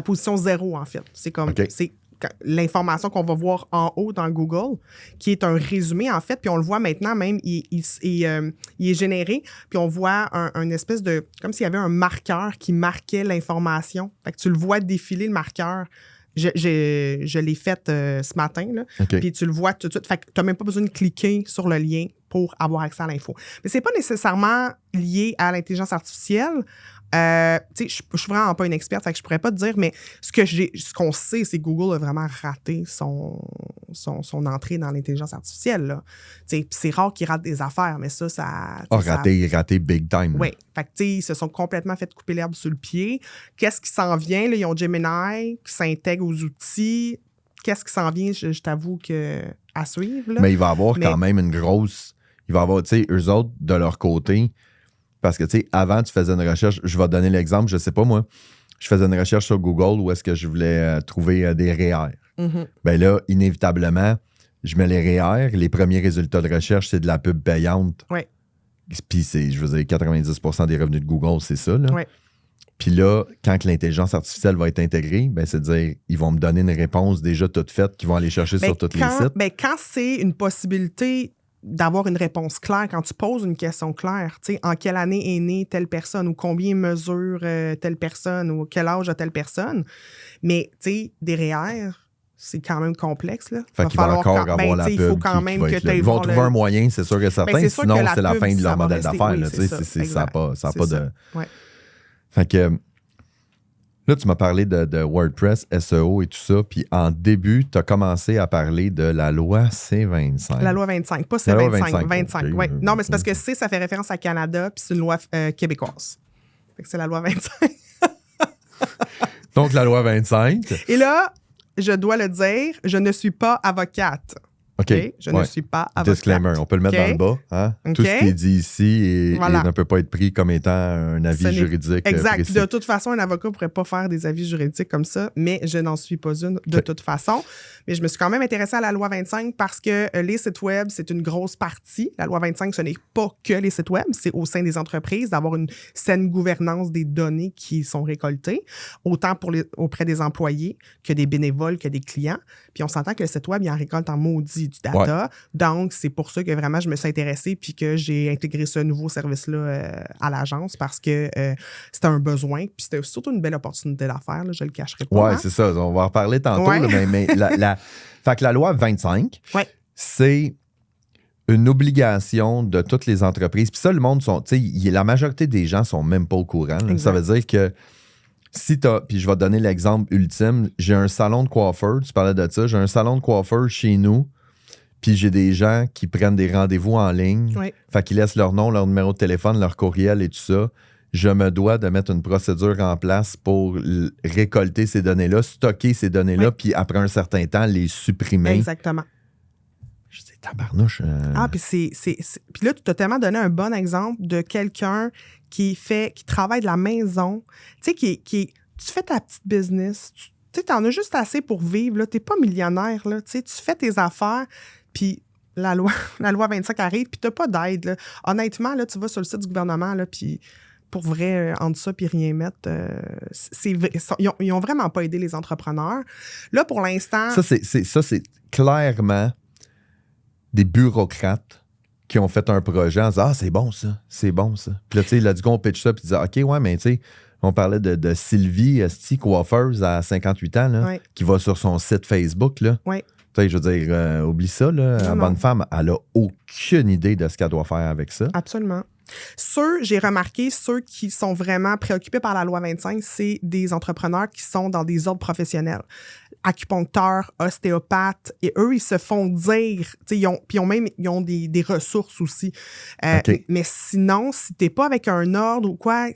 [SPEAKER 2] position 0, en fait. C'est comme c'est l'information qu'on va voir en haut dans Google, qui est un résumé, en fait, puis on le voit maintenant même, il est généré, puis on voit un espèce de... comme s'il y avait un marqueur qui marquait l'information. Fait que tu le vois défiler, le marqueur. Je l'ai fait ce matin, là, puis tu le vois tout de suite. Fait que tu n'as même pas besoin de cliquer sur le lien pour avoir accès à l'info. Mais c'est pas nécessairement lié à l'intelligence artificielle. Je suis vraiment pas une experte, fait que je pourrais pas te dire, mais ce qu'on sait, c'est que Google a vraiment raté son entrée dans l'intelligence artificielle. Là. C'est rare qu'ils ratent des affaires, mais ça...
[SPEAKER 1] raté big time.
[SPEAKER 2] Oui, fait que ils se sont complètement fait couper l'herbe sous le pied. Qu'est-ce qui s'en vient? Là, ils ont Gemini qui s'intègre aux outils. Qu'est-ce qui s'en vient? Je t'avoue que à suivre. Là.
[SPEAKER 1] Mais il va y avoir quand même une grosse... Il va y avoir, tu sais, eux autres, de leur côté... Parce que, tu sais, avant, tu faisais une recherche, je vais te donner l'exemple, je sais pas moi, je faisais une recherche sur Google où est-ce que je voulais trouver des REER. Ben là, inévitablement, je mets les REER, les premiers résultats de recherche, c'est de la pub payante. Puis c'est, je veux dire, 90% des revenus de Google, c'est ça, là. Puis là, quand l'intelligence artificielle va être intégrée, ben c'est de dire, ils vont me donner une réponse déjà toute faite qu'ils vont aller chercher sur tous les sites.
[SPEAKER 2] Ben quand c'est une possibilité d'avoir une réponse claire, quand tu poses une question claire, tu sais, en quelle année est née telle personne ou combien mesure telle personne ou quel âge a telle personne. Mais, tu sais, des REER, c'est quand même complexe, là.
[SPEAKER 1] Fait qu'il va encore avoir la pub.
[SPEAKER 2] Il faut quand même que tu aies...
[SPEAKER 1] Ils vont trouver un moyen, c'est sûr que certain,
[SPEAKER 2] c'est sûr
[SPEAKER 1] sinon
[SPEAKER 2] que
[SPEAKER 1] c'est la fin de leur modèle d'affaires.
[SPEAKER 2] Oui,
[SPEAKER 1] ça n'a pas de...
[SPEAKER 2] Ouais.
[SPEAKER 1] Fait que... Là, tu m'as parlé de WordPress, SEO et tout ça, puis en début, tu as commencé à parler de la loi C25.
[SPEAKER 2] La loi 25, pas C25, 25. Okay. Ouais. Non, mais c'est parce que C, ça fait référence à Canada, puis c'est une loi québécoise. Fait que c'est la loi 25.
[SPEAKER 1] Donc, la loi 25.
[SPEAKER 2] Et là, je dois le dire, je ne suis pas avocate.
[SPEAKER 1] OK.
[SPEAKER 2] Je ne suis pas avocate.
[SPEAKER 1] Disclaimer, on peut le mettre dans le bas. Hein? Tout ce qui est dit ici ne peut pas être pris comme étant un avis juridique.
[SPEAKER 2] Exact.
[SPEAKER 1] Précis.
[SPEAKER 2] De toute façon, un avocat ne pourrait pas faire des avis juridiques comme ça, mais je n'en suis pas une de toute façon. Mais je me suis quand même intéressée à la loi 25 parce que les sites web, c'est une grosse partie. La loi 25, ce n'est pas que les sites web, c'est au sein des entreprises d'avoir une saine gouvernance des données qui sont récoltées, autant auprès des employés que des bénévoles, que des clients. Puis on s'entend que le site web, il en récolte en maudit du data. Ouais. Donc, c'est pour ça que vraiment, je me suis intéressée puis que j'ai intégré ce nouveau service-là à l'agence parce que c'était un besoin. Puis c'était surtout une belle opportunité d'affaires, je ne le cacherai pas.
[SPEAKER 1] Oui, c'est ça. On va en reparler tantôt.
[SPEAKER 2] Ouais.
[SPEAKER 1] Là, mais fait que la loi 25, c'est une obligation de toutes les entreprises. Puis ça, le monde, la majorité des gens sont même pas au courant. Ça veut dire que si tu as, puis je vais te donner l'exemple ultime, j'ai un salon de coiffeur, tu parlais de ça, j'ai un salon de coiffeur chez nous, Puis j'ai des gens qui prennent des rendez-vous en ligne.
[SPEAKER 2] Oui.
[SPEAKER 1] Fait qu'ils laissent leur nom, leur numéro de téléphone, leur courriel et tout ça. Je me dois de mettre une procédure en place pour récolter ces données-là, stocker ces données-là, puis après un certain temps, les supprimer.
[SPEAKER 2] Exactement.
[SPEAKER 1] Je dis, tabarnouche.
[SPEAKER 2] Ah, puis puis là, tu t'as tellement donné un bon exemple de quelqu'un qui travaille de la maison, tu sais, tu fais ta petite business, tu sais, t'en as juste assez pour vivre, là, t'es pas millionnaire, là, tu sais, tu fais tes affaires, puis la loi 25 arrive, puis t'as pas d'aide, là. Honnêtement, là, tu vas sur le site du gouvernement, là, puis pour vrai, entre ça puis rien mettre, ils ont vraiment pas aidé les entrepreneurs. Là, pour l'instant...
[SPEAKER 1] Ça, c'est clairement des bureaucrates qui ont fait un projet en disant « Ah, c'est bon, ça. C'est bon, ça. » Puis là, tu sais, là, du coup, on pitch ça, puis il disait « OK, ouais, mais tu sais, on parlait de Sylvie, coiffeuse à 58 ans, là,
[SPEAKER 2] Ouais.
[SPEAKER 1] qui va sur son site Facebook, là.
[SPEAKER 2] Oui.
[SPEAKER 1] Tu sais, je veux dire, oublie ça, là. La
[SPEAKER 2] Non.
[SPEAKER 1] bonne femme, elle a aucune idée de ce qu'elle doit faire avec ça.
[SPEAKER 2] Absolument. J'ai remarqué, ceux qui sont vraiment préoccupés par la loi 25, c'est des entrepreneurs qui sont dans des ordres professionnels. Acupuncteurs, ostéopathes, et eux, ils se font dire, ils ont des ressources aussi.
[SPEAKER 1] OK.
[SPEAKER 2] Mais sinon, si t'es pas avec un ordre ou quoi,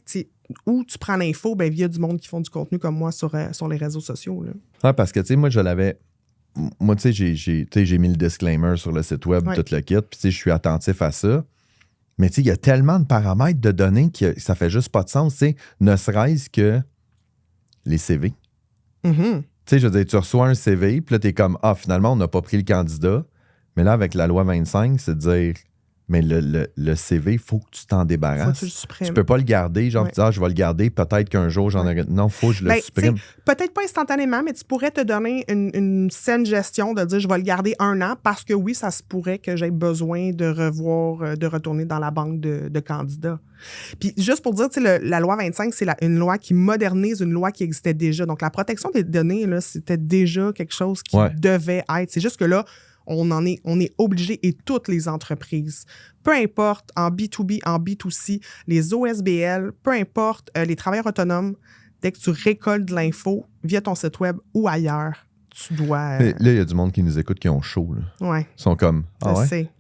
[SPEAKER 2] où tu prends l'info, ben via du monde qui font du contenu comme moi sur les réseaux sociaux. Là.
[SPEAKER 1] Ouais, parce que, tu sais, moi, je l'avais... Moi, tu sais, j'ai mis le disclaimer sur le site web,
[SPEAKER 2] Ouais.
[SPEAKER 1] tout le kit, puis tu sais, je suis attentif à ça. Mais tu sais, il y a tellement de paramètres de données que ça fait juste pas de sens, tu sais, ne serait-ce que les CV.
[SPEAKER 2] Mm-hmm.
[SPEAKER 1] Tu sais, je veux dire, tu reçois un CV, puis là, t'es comme, ah, finalement, on n'a pas pris le candidat. Mais là, avec la loi 25, c'est de dire, mais le CV, il faut que tu t'en
[SPEAKER 2] Faut que
[SPEAKER 1] débarrasses.
[SPEAKER 2] tu le supprimes.
[SPEAKER 1] Tu peux pas le garder, genre,
[SPEAKER 2] Ouais.
[SPEAKER 1] tu dis, ah, je vais le garder, peut-être qu'un jour, j'en aurai. Non, faut que je le
[SPEAKER 2] Ben,
[SPEAKER 1] supprime.
[SPEAKER 2] tu sais, peut-être pas instantanément, mais tu pourrais te donner une saine gestion de dire je vais le garder 1 an parce que oui, ça se pourrait que j'aie besoin de revoir, de retourner dans la banque de candidats. Puis juste pour dire, tu sais, la loi 25, c'est une loi qui modernise une loi qui existait déjà. Donc la protection des données, là, c'était déjà quelque chose qui
[SPEAKER 1] Ouais.
[SPEAKER 2] devait être. C'est juste que là, on est obligé, et toutes les entreprises, peu importe en B2B, en B2C, les OSBL, peu importe les travailleurs autonomes, dès que tu récoltes de l'info via ton site web ou ailleurs, tu dois...
[SPEAKER 1] Là, il y a du monde qui nous écoute qui ont chaud. Là.
[SPEAKER 2] Ouais,
[SPEAKER 1] Ils sont comme, ah
[SPEAKER 2] je
[SPEAKER 1] ouais?
[SPEAKER 2] sais.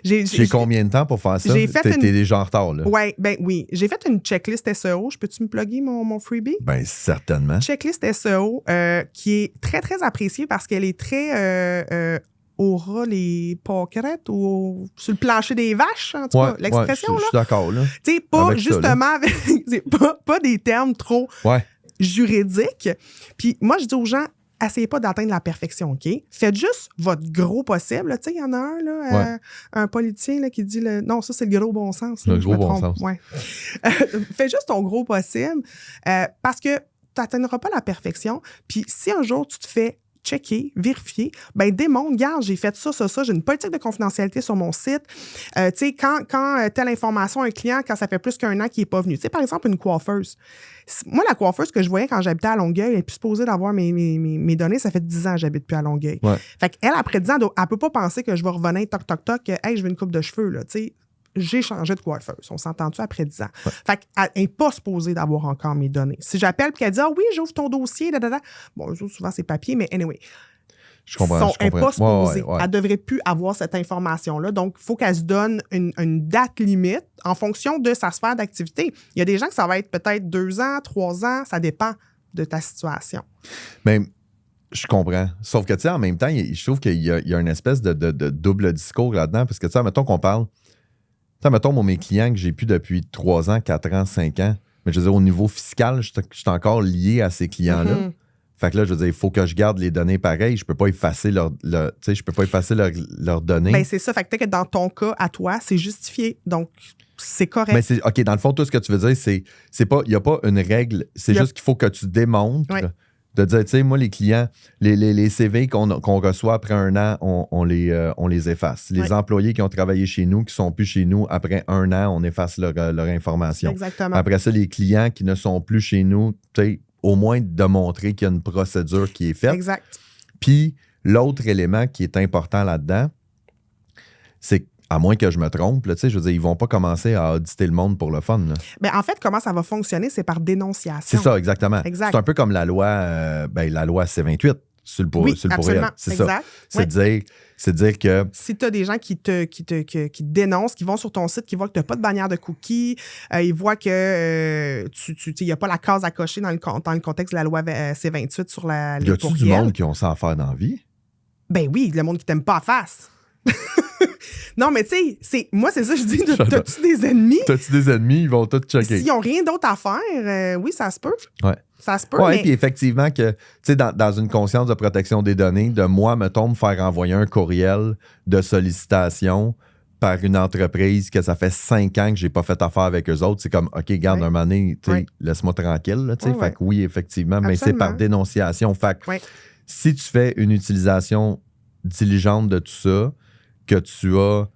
[SPEAKER 1] J'ai combien de temps pour faire ça?
[SPEAKER 2] j'ai fait
[SPEAKER 1] T'es
[SPEAKER 2] une-
[SPEAKER 1] déjà en retard, là.
[SPEAKER 2] Ouais, ben oui. J'ai fait une checklist SEO. Peux-tu me plugger mon freebie?
[SPEAKER 1] Ben, certainement.
[SPEAKER 2] Checklist SEO qui est très, très appréciée parce qu'elle est très aura les pâquerettes ou sur le plancher des vaches, en tout cas, l'expression,
[SPEAKER 1] je
[SPEAKER 2] là.
[SPEAKER 1] suis d'accord, là.
[SPEAKER 2] Tu sais, pas
[SPEAKER 1] Avec ça,
[SPEAKER 2] justement, c'est pas des termes trop
[SPEAKER 1] Ouais.
[SPEAKER 2] juridiques. Puis moi, je dis aux gens, essayez pas d'atteindre la perfection, OK? Faites juste votre gros possible. Tu sais, il y en a un, là, un politicien là, qui dit, non, ça, c'est le gros bon sens.
[SPEAKER 1] Le
[SPEAKER 2] là,
[SPEAKER 1] gros
[SPEAKER 2] je me
[SPEAKER 1] bon
[SPEAKER 2] trompe.
[SPEAKER 1] sens.
[SPEAKER 2] Ouais. Fais juste ton gros possible parce que tu n'atteindras pas la perfection. Puis si un jour, tu te fais checker, vérifier, ben démontre, regarde, j'ai fait ça, j'ai une politique de confidentialité sur mon site. Tu sais, quand telle information, un client, quand ça fait plus qu'un an qu'il n'est pas venu. Tu sais, par exemple, une coiffeuse. Moi, la coiffeuse que je voyais quand j'habitais à Longueuil, elle est plus supposée d'avoir mes données, ça fait 10 ans que j'habite plus à Longueuil.
[SPEAKER 1] Ouais.
[SPEAKER 2] Fait qu'elle, après 10 ans, elle peut pas penser que je vais revenir toc, toc, toc, hey, je veux une coupe de cheveux, là, tu sais. J'ai changé de coiffeuse. On s'entend-tu après 10 ans?
[SPEAKER 1] Ouais.
[SPEAKER 2] Fait qu'elle n'est pas supposée d'avoir encore mes données. Si j'appelle et qu'elle dit « Ah oui, j'ouvre ton dossier, dadada. » Bon, souvent, c'est papier, mais anyway.
[SPEAKER 1] Je comprends.
[SPEAKER 2] Elle n'est pas supposée.
[SPEAKER 1] Ouais.
[SPEAKER 2] Elle ne devrait plus avoir cette information-là. Donc, il faut qu'elle se donne une date limite en fonction de sa sphère d'activité. Il y a des gens que ça va être peut-être 2 ans, 3 ans. Ça dépend de ta situation.
[SPEAKER 1] Mais je comprends. Sauf que, tu sais, en même temps, je trouve qu'il y a une espèce de double discours là-dedans. Parce que, tu sais, mettons qu'on parle... Tu sais, mettons, mes clients que j'ai plus depuis 3 ans, 4 ans, 5 ans, mais je veux dire, au niveau fiscal, je suis encore lié à ces clients-là.
[SPEAKER 2] Mm-hmm.
[SPEAKER 1] Fait que là, je veux dire, il faut que je garde les données pareilles. Je peux pas effacer leurs données.
[SPEAKER 2] Ben, c'est ça. Fait que peut-être que dans ton cas, à toi, c'est justifié. Donc, c'est correct.
[SPEAKER 1] Mais c'est OK, dans le fond, tout ce que tu veux dire, c'est pas, il n'y a pas une règle. C'est juste qu'il faut que tu démontres.
[SPEAKER 2] Ouais.
[SPEAKER 1] De dire, tu sais, moi, les clients, les CV qu'on reçoit après 1 an, on les efface. Les
[SPEAKER 2] Ouais.
[SPEAKER 1] employés qui ont travaillé chez nous, qui sont plus chez nous, après 1 an, on efface leur information.
[SPEAKER 2] Exactement.
[SPEAKER 1] Après ça, les clients qui ne sont plus chez nous, tu sais, au moins de montrer qu'il y a une procédure qui est faite.
[SPEAKER 2] Exact.
[SPEAKER 1] Puis, l'autre élément qui est important là-dedans, c'est à moins que je me trompe, là, tu sais, je veux dire, ils vont pas commencer à auditer le monde pour le fun. Là.
[SPEAKER 2] Mais en fait, comment ça va fonctionner, c'est par dénonciation.
[SPEAKER 1] C'est ça, exactement.
[SPEAKER 2] Exact.
[SPEAKER 1] C'est un peu comme la loi C-28. sur le
[SPEAKER 2] Oui,
[SPEAKER 1] courriel.
[SPEAKER 2] absolument.
[SPEAKER 1] C'est
[SPEAKER 2] exact.
[SPEAKER 1] ça. C'est dire que...
[SPEAKER 2] Si tu as des gens qui te dénoncent, qui vont sur ton site, qui voient que tu n'as pas de bannière de cookies, ils voient que il n'y a pas la case à cocher dans le contexte de la loi C-28 sur les
[SPEAKER 1] Y a-tu
[SPEAKER 2] courriels.
[SPEAKER 1] du monde qui ont ça à faire dans la vie?
[SPEAKER 2] Ben oui, le monde qui t'aime pas à face. Non, mais tu sais, moi, c'est ça, je dis, t'as-tu des ennemis?
[SPEAKER 1] T'as-tu des ennemis? Ils vont tous checker.
[SPEAKER 2] S'ils n'ont rien d'autre à faire, oui, ça se peut.
[SPEAKER 1] Ouais.
[SPEAKER 2] Ça se peut,
[SPEAKER 1] Oui,
[SPEAKER 2] mais...
[SPEAKER 1] puis effectivement, que, tu sais, dans une conscience de protection des données, de moi, mettons, me faire envoyer un courriel de sollicitation par une entreprise que ça fait 5 ans que j'ai pas fait affaire avec eux autres, c'est comme, OK, garde un moment donné, tu sais, laisse-moi tranquille, là, tu sais. Fait que oui, effectivement, mais c'est par dénonciation. Fait que si tu fais une utilisation diligente de tout ça, que tu as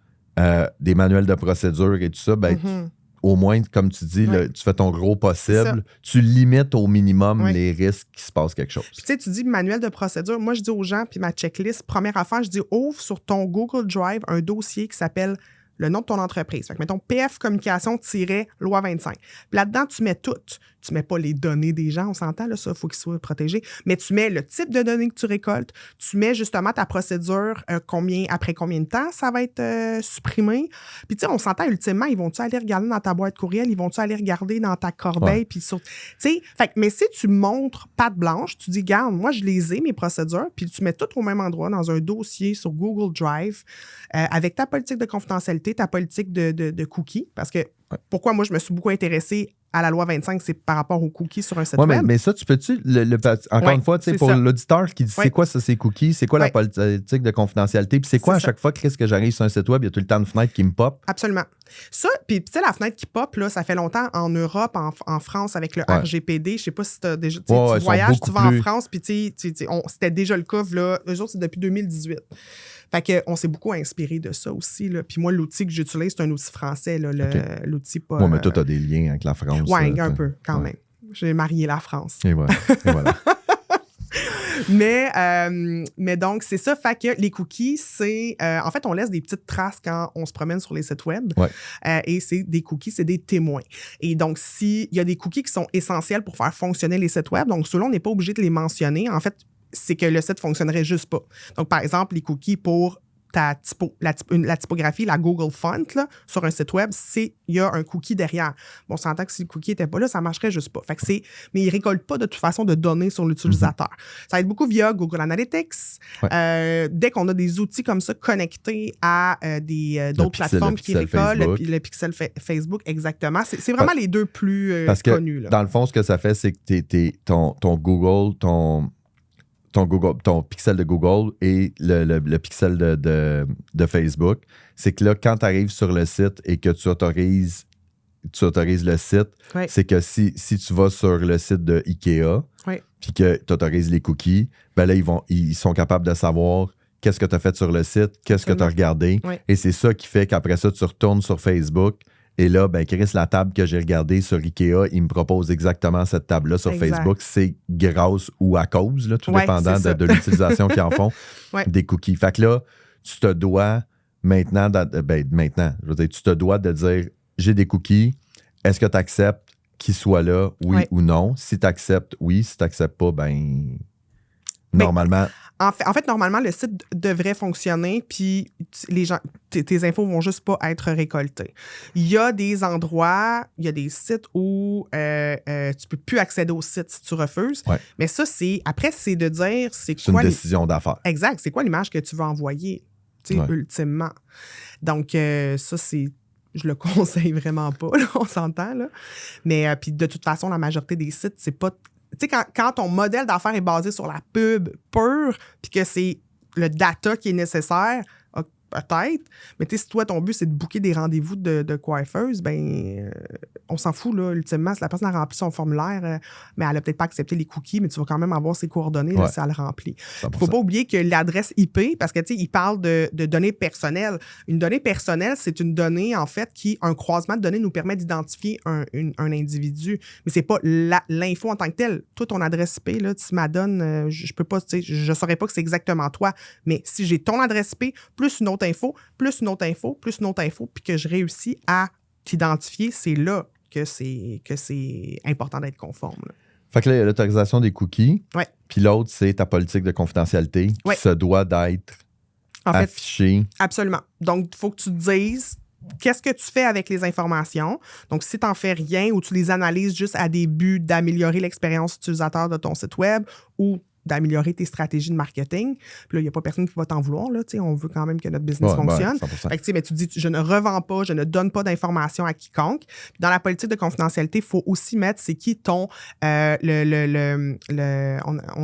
[SPEAKER 1] des manuels de procédure et tout ça, ben, au moins, comme tu dis, tu fais ton gros possible. Tu limites au minimum les risques qu'il se passe quelque chose.
[SPEAKER 2] Puis tu sais, tu dis manuel de procédure. Moi, je dis aux gens, puis ma checklist, première affaire, je dis ouvre sur ton Google Drive un dossier qui s'appelle le nom de ton entreprise. Fait que mettons PF Communication-Loi 25. Puis là-dedans, tu mets tout. Tu mets pas les données des gens, on s'entend, là, ça, il faut qu'ils soient protégés. Mais tu mets le type de données que tu récoltes. Tu mets justement ta procédure, après combien de temps ça va être supprimé. Puis tu sais, on s'entend ultimement, ils vont-tu aller regarder dans ta boîte courriel, ils vont-tu aller regarder dans ta corbeille, puis sur... Tu sais, mais si tu montres patte blanche, tu dis, garde, moi, je les ai, mes procédures, puis tu mets tout au même endroit dans un dossier sur Google Drive avec ta politique de confidentialité, ta politique de cookies, parce que pourquoi moi, je me suis beaucoup intéressée à la loi 25, c'est par rapport aux cookies sur un site web.
[SPEAKER 1] Mais ça, tu peux-tu, encore une fois, pour l'auditeur qui dit c'est quoi ça, ces cookies, c'est quoi la politique de confidentialité, puis c'est quoi à chaque fois, Chris, que j'arrive sur un site web, il y a tout le temps une fenêtre qui me pop.
[SPEAKER 2] Absolument. Ça, puis tu sais, la fenêtre qui pop, là, ça fait longtemps en Europe, en France, avec le RGPD. Je sais pas si tu as déjà. Tu voyages, tu vas en France, puis c'était déjà le cas, là. Eux autres, c'est depuis 2018. Fait qu'on s'est beaucoup inspiré de ça aussi. Là. Puis moi, l'outil que j'utilise, c'est un outil français. Là, l'outil pas.
[SPEAKER 1] Oui, mais toi, tu as des liens avec la France.
[SPEAKER 2] Oui, un peu, quand même. J'ai marié la France.
[SPEAKER 1] Et voilà.
[SPEAKER 2] Mais donc, c'est ça. Fait que les cookies, c'est... en fait, on laisse des petites traces quand on se promène sur les sites web. Et c'est des cookies, c'est des témoins. Et donc, s'il y a des cookies qui sont essentiels pour faire fonctionner les sites web, donc ceux-là, on n'est pas obligé de les mentionner. En fait, c'est que le site ne fonctionnerait juste pas. Donc, par exemple, les cookies pour la typographie, la Google Font, là, sur un site web, il y a un cookie derrière. Bon, on s'entend que si le cookie n'était pas là, ça ne marcherait juste pas. Fait que mais ils ne récoltent pas de toute façon de données sur l'utilisateur. Ça va être beaucoup via Google Analytics. Dès qu'on a des outils comme ça connectés à d'autres plateformes qui récoltent, le pixel Facebook, exactement. C'est vraiment les deux plus connus. Là.
[SPEAKER 1] Dans le fond, ce que ça fait, c'est que ton Google, ton pixel de Google et le pixel de Facebook, c'est que là, quand tu arrives sur le site et que tu autorises le site, c'est que si tu vas sur le site de IKEA puis que tu autorises les cookies, ben là, ils sont capables de savoir qu'est-ce que tu as fait sur le site, qu'est-ce que tu as regardé. Et c'est ça qui fait qu'après ça, tu retournes sur Facebook. Et là, ben Chris, la table que j'ai regardée sur Ikea, il me propose exactement cette table-là sur Facebook. C'est grâce ou à cause, là, tout dépendant de l'utilisation qu'ils en font, des cookies. Fait que là, tu te dois maintenant, je veux dire, tu te dois de dire, j'ai des cookies, est-ce que tu acceptes qu'ils soient là, oui ou non? Si tu acceptes, oui. Si tu n'acceptes pas, ben normalement...
[SPEAKER 2] En fait, normalement, le site devrait fonctionner, puis les gens, tes infos vont juste pas être récoltées. Il y a des endroits, il y a des sites où tu peux plus accéder au site si tu refuses. Mais ça, c'est de dire, c'est quoi...
[SPEAKER 1] C'est une décision d'affaires.
[SPEAKER 2] Exact. C'est quoi l'image que tu veux envoyer, ultimement. Donc, ça, c'est... Je le conseille vraiment pas, là, on s'entend, là. Mais puis de toute façon, la majorité des sites, c'est pas... Tu sais, quand ton modèle d'affaires est basé sur la pub pure, puis que c'est le data qui est nécessaire, peut-être, mais tu sais, si toi, ton but, c'est de booker des rendez-vous de coiffeuse, ben on s'en fout, là, ultimement. Si la personne a rempli son formulaire, mais elle a peut-être pas accepté les cookies, mais tu vas quand même avoir ses coordonnées là, si elle le remplit. Il faut pas oublier que l'adresse IP, parce que, tu sais, il parle de données personnelles. Une donnée personnelle, c'est une donnée, en fait, un croisement de données nous permet d'identifier un individu, mais c'est pas l'info en tant que telle. Toi, ton adresse IP, là, tu m'as donnes, je peux pas, tu sais, je saurais pas que c'est exactement toi, mais si j'ai ton adresse IP, plus une autre info, plus une autre info, plus une autre info, puis que je réussis à t'identifier, c'est là que c'est important d'être conforme. Là.
[SPEAKER 1] Fait que là, il y a l'autorisation des cookies.
[SPEAKER 2] Ouais.
[SPEAKER 1] Puis l'autre, c'est ta politique de confidentialité
[SPEAKER 2] Ouais.
[SPEAKER 1] qui se doit d'être
[SPEAKER 2] En fait,
[SPEAKER 1] affichée.
[SPEAKER 2] absolument. Donc, il faut que tu te dises qu'est-ce que tu fais avec les informations. Donc, si tu n'en fais rien ou tu les analyses juste à des buts d'améliorer l'expérience utilisateur de ton site web ou d'améliorer tes stratégies de marketing. Puis là, il n'y a pas personne qui va t'en vouloir. Là, on veut quand même que notre business fonctionne.
[SPEAKER 1] 100%.
[SPEAKER 2] Fait que, mais tu dis, je ne revends pas, je ne donne pas d'informations à quiconque. Puis dans la politique de confidentialité, il faut aussi mettre c'est qui ton, on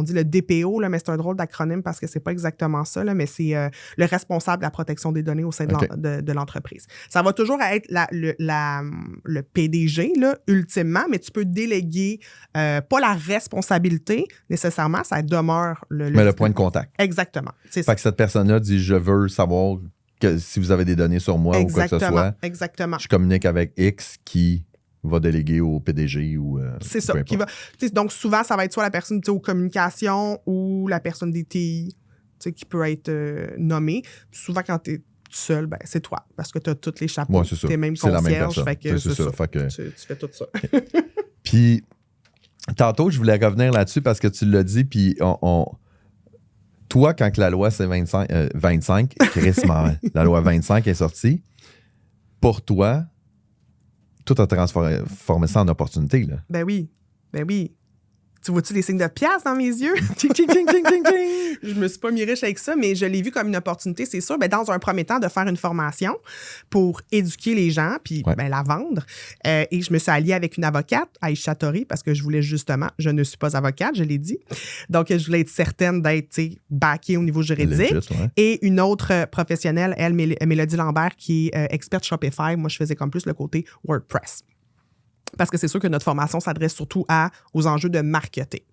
[SPEAKER 2] dit le DPO, là, mais c'est un drôle d'acronyme parce que c'est pas exactement ça, là, mais c'est le responsable de la protection des données au sein de l'entreprise. Ça va toujours être le PDG, là, ultimement, mais tu peux déléguer pas la responsabilité nécessairement, ça demeure
[SPEAKER 1] le point de contact.
[SPEAKER 2] Exactement. C'est
[SPEAKER 1] Fait
[SPEAKER 2] ça.
[SPEAKER 1] que cette personne-là dit, je veux savoir que si vous avez des données sur moi ou quoi que ce soit.
[SPEAKER 2] Exactement.
[SPEAKER 1] Je communique avec X qui va déléguer au PDG ou
[SPEAKER 2] c'est ça. Donc, souvent, ça va être soit la personne aux communications ou la personne des TI qui peut être nommée. Souvent, quand tu es seul, ben, c'est toi parce que tu as tous les chapeaux.
[SPEAKER 1] C'est ça.
[SPEAKER 2] Tu es même
[SPEAKER 1] C'est la même
[SPEAKER 2] concierge. Fait que c'est ça.
[SPEAKER 1] Fait que...
[SPEAKER 2] Tu fais tout ça.
[SPEAKER 1] Puis, tantôt, je voulais revenir là-dessus parce que tu l'as dit, puis toi, quand la loi c'est 25 Chris, la loi 25 est sortie, pour toi, tout a transformé ça en opportunité. Là.
[SPEAKER 2] Ben oui. Tu vois-tu les signes de pièce dans mes yeux?
[SPEAKER 1] Ting, ting, ting, ting, ting, ting.
[SPEAKER 2] Je me suis pas mis riche avec ça, mais je l'ai vu comme une opportunité, c'est sûr. Ben, dans un premier temps, de faire une formation pour éduquer les gens, puis la vendre. Et je me suis alliée avec une avocate, Aïcha Tori, parce que je voulais justement, je ne suis pas avocate, je l'ai dit. Donc, je voulais être certaine d'être backée au niveau juridique.
[SPEAKER 1] Legit, ouais.
[SPEAKER 2] Et une autre professionnelle, elle, Mélodie Lambert, qui est experte Shopify. Moi, je faisais comme plus le côté WordPress. Parce que c'est sûr que notre formation s'adresse surtout aux enjeux de marketing.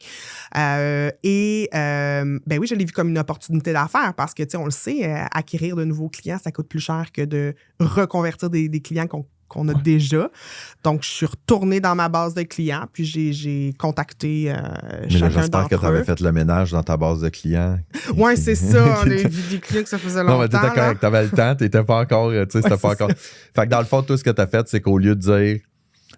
[SPEAKER 2] Ben oui, je l'ai vu comme une opportunité d'affaires parce que, tu sais, on le sait, acquérir de nouveaux clients, ça coûte plus cher que de reconvertir des clients qu'on a déjà. Donc, je suis retournée dans ma base de clients, puis j'ai contacté chacun
[SPEAKER 1] j'espère
[SPEAKER 2] d'entre
[SPEAKER 1] que tu avais
[SPEAKER 2] eux.
[SPEAKER 1] fait le ménage dans ta base de clients.
[SPEAKER 2] Oui, c'est ça. On a vu des clients que ça faisait longtemps.
[SPEAKER 1] Non, mais t'étais correct. T'avais le temps, t'étais pas encore, tu sais, c'était pas encore. Fait que dans le fond, tout ce que t'as fait, c'est qu'au lieu de dire...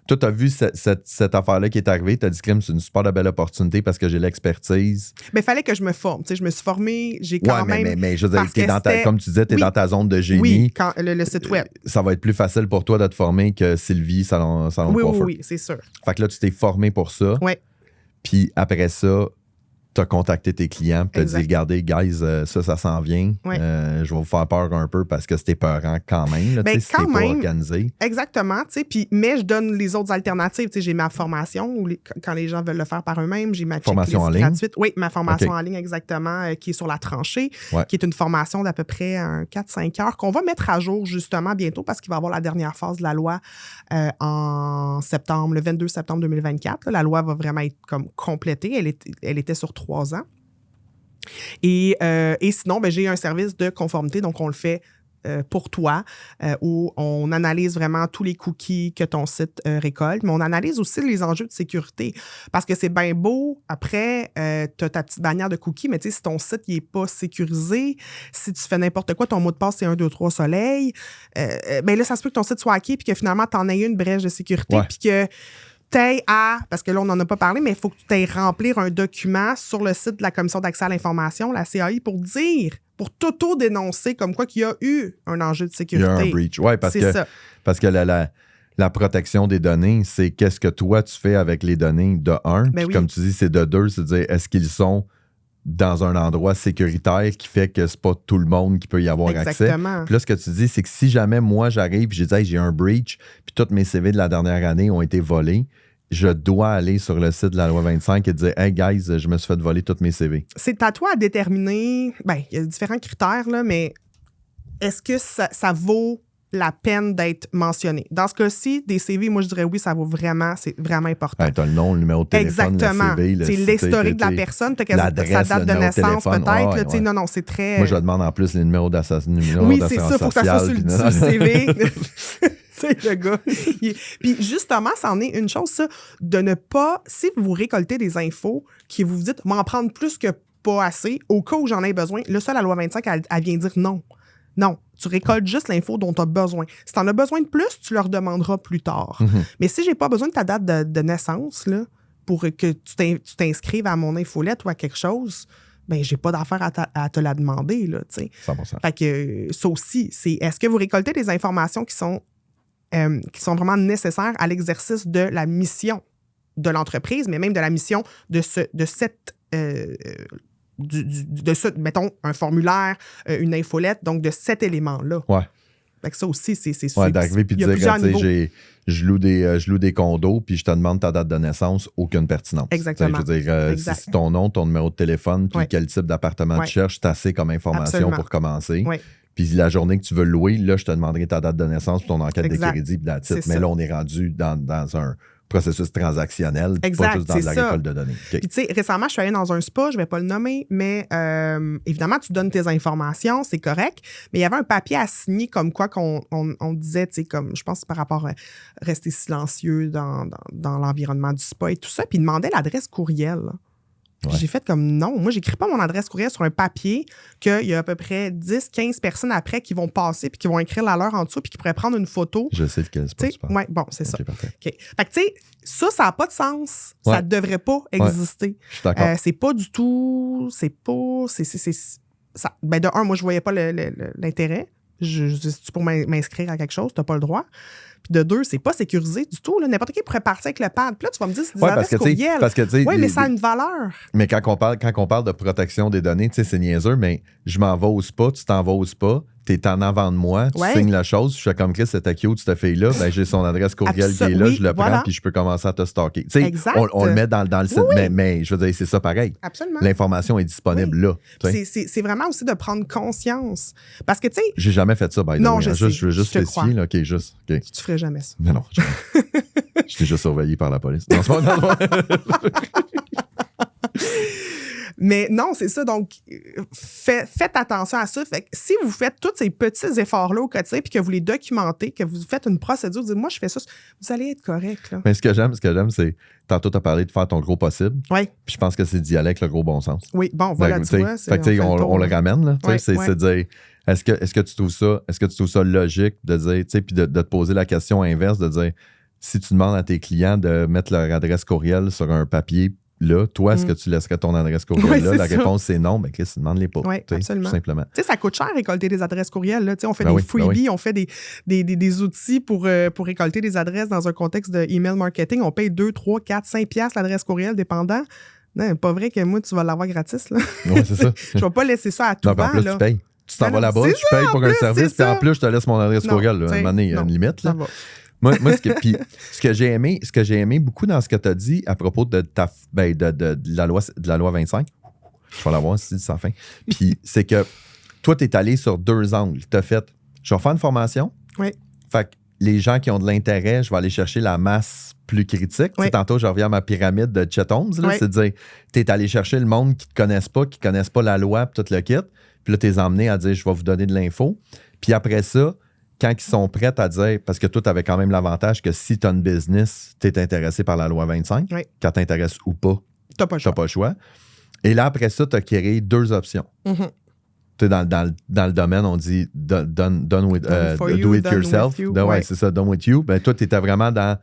[SPEAKER 1] Toi, tu as vu cette affaire-là qui est arrivée, tu as dit, Crime, c'est une super belle opportunité parce que j'ai l'expertise.
[SPEAKER 2] Mais il fallait que je me forme. Tu sais, je me suis formée, j'ai quand même...
[SPEAKER 1] mais je veux dire, comme tu disais, tu es dans ta zone de génie.
[SPEAKER 2] Oui, le site web.
[SPEAKER 1] Ça va être plus facile pour toi de te former que Sylvie, salon coiffeur.
[SPEAKER 2] Oui, c'est sûr.
[SPEAKER 1] Fait que là, tu t'es formé pour ça.
[SPEAKER 2] Oui.
[SPEAKER 1] Puis après ça, tu as contacté tes clients, puis tu as dit, regardez, guys, ça s'en vient.
[SPEAKER 2] Ouais.
[SPEAKER 1] Je vais vous faire peur un peu parce que c'était peurant quand même, là, si t'es pas organisé.
[SPEAKER 2] Exactement, tu sais, mais je donne les autres alternatives. Tu sais, j'ai ma formation, quand les gens veulent le faire par eux-mêmes, j'ai ma
[SPEAKER 1] formation en ligne.
[SPEAKER 2] Gratuite. Oui, ma formation en ligne, exactement, qui est sur la tranchée, qui est une formation d'à peu près 4-5 heures qu'on va mettre à jour justement bientôt parce qu'il va y avoir la dernière phase de la loi en septembre, le 22 septembre 2024. Là, la loi va vraiment être comme complétée. Elle était sur 3 ans. Et sinon, j'ai un service de conformité, donc on le fait pour toi, où on analyse vraiment tous les cookies que ton site récolte, mais on analyse aussi les enjeux de sécurité. Parce que c'est bien beau, après, tu as ta petite bannière de cookies, mais tu sais, si ton site n'est pas sécurisé, si tu fais n'importe quoi, ton mot de passe, c'est 1, 2, 3 soleil, là, ça se peut que ton site soit hacké puis que finalement, tu en aies une brèche de sécurité puis que parce que là, on n'en a pas parlé, mais il faut que tu ailles remplir un document sur le site de la Commission d'accès à l'information, la CAI, pour t'auto-dénoncer comme quoi qu'il y a eu un enjeu de sécurité.
[SPEAKER 1] Il y a un breach. Oui, parce que la protection des données, c'est qu'est-ce que toi, tu fais avec les données de 1. Puis comme tu dis, c'est de 2, c'est de dire est-ce qu'ils sont dans un endroit sécuritaire qui fait que c'est pas tout le monde qui peut y avoir accès. Puis là, ce que tu dis, c'est que si jamais moi, j'arrive et je dis hey, j'ai un breach, puis tous mes CV de la dernière année ont été volés, je dois aller sur le site de la loi 25 et dire hey guys, je me suis fait voler tous mes CV.
[SPEAKER 2] C'est à toi à déterminer. Il y a différents critères, là, mais est-ce que ça vaut la peine d'être mentionné? Dans ce cas-ci, des CV, moi, je dirais oui, ça vaut vraiment, c'est vraiment important.
[SPEAKER 1] Tu as le nom, le numéro de téléphone,
[SPEAKER 2] exactement.
[SPEAKER 1] Le CV.
[SPEAKER 2] C'est l'historique de la personne, sa date de naissance, peut-être. Ouais. Non, c'est très...
[SPEAKER 1] Moi, je demande en plus les numéros d'assurance sociale.
[SPEAKER 2] Oui, c'est ça, il faut que ça soit sur le CV. C'est le gars. Puis justement, ça en est une chose, ça, de ne pas, si vous récoltez des infos qui vous dites, m'en prendre plus que pas assez, au cas où j'en ai besoin, là, ça, la loi 25, elle vient dire non. Non, tu récoltes juste l'info dont tu as besoin. Si tu en as besoin de plus, tu leur demanderas plus tard. Mais si j'ai pas besoin de ta date de naissance, là, pour que tu t'inscrives à mon infolette ou à quelque chose, ben j'ai pas d'affaire à te la demander, là, tu sais.
[SPEAKER 1] 100%.
[SPEAKER 2] Fait que ça aussi, c'est est-ce que vous récoltez des informations qui sont vraiment nécessaires à l'exercice de la mission de l'entreprise, mais même de la mission de mettons, un formulaire, une infolette, donc de cet élément-là.
[SPEAKER 1] Ouais.
[SPEAKER 2] Fait que ça aussi, c'est
[SPEAKER 1] Ouais, d'arriver puis de dire,
[SPEAKER 2] plusieurs niveaux.
[SPEAKER 1] je loue des condos, puis je te demande ta date de naissance, aucune pertinence.
[SPEAKER 2] Exactement.
[SPEAKER 1] Je veux dire,
[SPEAKER 2] Exact.
[SPEAKER 1] si ton nom, ton numéro de téléphone, puis
[SPEAKER 2] Ouais.
[SPEAKER 1] quel type d'appartement
[SPEAKER 2] Ouais.
[SPEAKER 1] tu cherches, c'est assez comme information
[SPEAKER 2] Absolument.
[SPEAKER 1] pour commencer.
[SPEAKER 2] Ouais.
[SPEAKER 1] Puis la journée que tu veux louer, là, je te demanderai ta date de naissance, ton enquête
[SPEAKER 2] Exact.
[SPEAKER 1] de crédit, puis la titre.
[SPEAKER 2] C'est
[SPEAKER 1] Mais
[SPEAKER 2] ça.
[SPEAKER 1] là, on est rendu dans un processus transactionnel, puis
[SPEAKER 2] Exact,
[SPEAKER 1] pas juste dans
[SPEAKER 2] c'est
[SPEAKER 1] de la
[SPEAKER 2] ça.
[SPEAKER 1] récolte de données. OK.
[SPEAKER 2] Puis, tu sais, récemment, je suis allée dans un spa, je ne vais pas le nommer, mais évidemment, tu donnes tes informations, c'est correct. Mais il y avait un papier à signer comme quoi qu'on disait, tu sais, comme, je pense, par rapport à rester silencieux dans l'environnement du spa et tout ça. Puis, il demandait l'adresse courriel. Puis
[SPEAKER 1] Ouais.
[SPEAKER 2] j'ai fait comme non. Moi, j'écris pas mon adresse courriel sur un papier qu'il y a à peu près 10-15 personnes après qui vont passer puis qui vont écrire la leur en dessous puis qui pourraient prendre une photo.
[SPEAKER 1] Je sais lequel c'est pas.
[SPEAKER 2] Oui, bon, c'est ça.
[SPEAKER 1] OK, parfait.
[SPEAKER 2] OK. Fait que, tu sais, ça n'a pas de sens.
[SPEAKER 1] Ouais.
[SPEAKER 2] Ça ne devrait pas exister.
[SPEAKER 1] Je suis d'accord.
[SPEAKER 2] C'est pas du tout. C'est pas. Ben, de un, moi, je voyais pas l'intérêt. C'est pour m'inscrire à quelque chose, tu n'as pas le droit. Puis de deux, c'est pas sécurisé du tout. Là. N'importe qui pourrait partir avec le pad. Puis là, tu vas me dire, c'est des adresses courriel. Oui, mais ça a une valeur.
[SPEAKER 1] Mais quand on parle de protection des données, tu sais, c'est niaiseux, mais je m'en vais au spa, tu t'en vas au spa, t'es en avant de moi, tu signes la chose, je fais comme Chris, c'était cute, cette fille-là, ben j'ai son adresse courriel qui est là, je le prends, puis je peux commencer à te stalker. Tu sais, on le met dans le site, mais je veux dire, c'est ça pareil.
[SPEAKER 2] Absolument.
[SPEAKER 1] L'information est disponible là.
[SPEAKER 2] C'est vraiment aussi de prendre conscience. Parce que, tu sais.
[SPEAKER 1] J'ai jamais fait ça, by the way.
[SPEAKER 2] Non,
[SPEAKER 1] je veux juste spécifier, là, OK, juste. OK.
[SPEAKER 2] Tu ferais jamais ça.
[SPEAKER 1] Mais non. Je t'ai juste surveillé par la police. Non, c'est pas
[SPEAKER 2] Mais non, c'est ça. Donc, faites attention à ça. Fait que si vous faites tous ces petits efforts-là au quotidien puis que vous les documentez, que vous faites une procédure, dites, moi, je fais ça, vous allez être correct. Là.
[SPEAKER 1] Mais ce que j'aime, c'est tantôt, tu as parlé de faire ton gros possible.
[SPEAKER 2] Oui.
[SPEAKER 1] Puis je pense que c'est d'y aller avec le gros bon sens.
[SPEAKER 2] Oui, bon, voilà, tu vois.
[SPEAKER 1] Fait que, on le ramène, là. C'est de dire, est-ce que tu trouves ça logique de dire, tu sais, puis de te poser la question inverse, de dire, si tu demandes à tes clients de mettre leur adresse courriel sur un papier, là, toi, est-ce que tu laisserais ton adresse courriel là? La réponse, c'est non. Ben, Chris, demande-les pas.
[SPEAKER 2] Oui, absolument.
[SPEAKER 1] Tout simplement.
[SPEAKER 2] Tu sais, ça coûte cher récolter des adresses courriels. Là. On fait
[SPEAKER 1] Ben
[SPEAKER 2] des freebies,
[SPEAKER 1] oui.
[SPEAKER 2] on fait des outils pour récolter des adresses dans un contexte de email marketing. On paye 2, 3, 4, 5 piastres l'adresse courriel, dépendant. Non, pas vrai que moi, tu vas l'avoir gratis. Là.
[SPEAKER 1] Oui, c'est ça.
[SPEAKER 2] Je vais pas laisser ça à tout
[SPEAKER 1] vent. En plus,
[SPEAKER 2] là.
[SPEAKER 1] tu payes. Tu t'en vas là-bas, tu payes pour un service, puis en plus, je te laisse mon adresse courriel. À un moment donné, il y a une limite. Là. Moi, ce que j'ai aimé beaucoup dans ce que tu as dit à propos de la loi 25, je vais la voir si sans fin. Puis c'est que toi, tu es allé sur deux angles. Tu as fait, je vais faire une formation.
[SPEAKER 2] Oui.
[SPEAKER 1] Fait que les gens qui ont de l'intérêt, je vais aller chercher la masse plus critique.
[SPEAKER 2] Oui.
[SPEAKER 1] Tantôt, je reviens à ma pyramide de Chet Holmes. Là, c'est de dire, tu es allé chercher le monde qui ne connaissent pas la loi, puis tout le kit. Puis là, tu es emmené à dire, je vais vous donner de l'info. Puis après ça, quand ils sont prêts à dire, parce que toi, tu avais quand même l'avantage que si tu as une business, tu es intéressé par la loi 25, quand tu t'intéresses ou pas,
[SPEAKER 2] tu n'as pas le choix.
[SPEAKER 1] Et là, après ça, tu as créé deux options.
[SPEAKER 2] Mm-hmm.
[SPEAKER 1] Tu sais, dans le domaine, on dit do it yourself. Ouais, c'est ça, done with you. Ben, toi, tu étais vraiment dans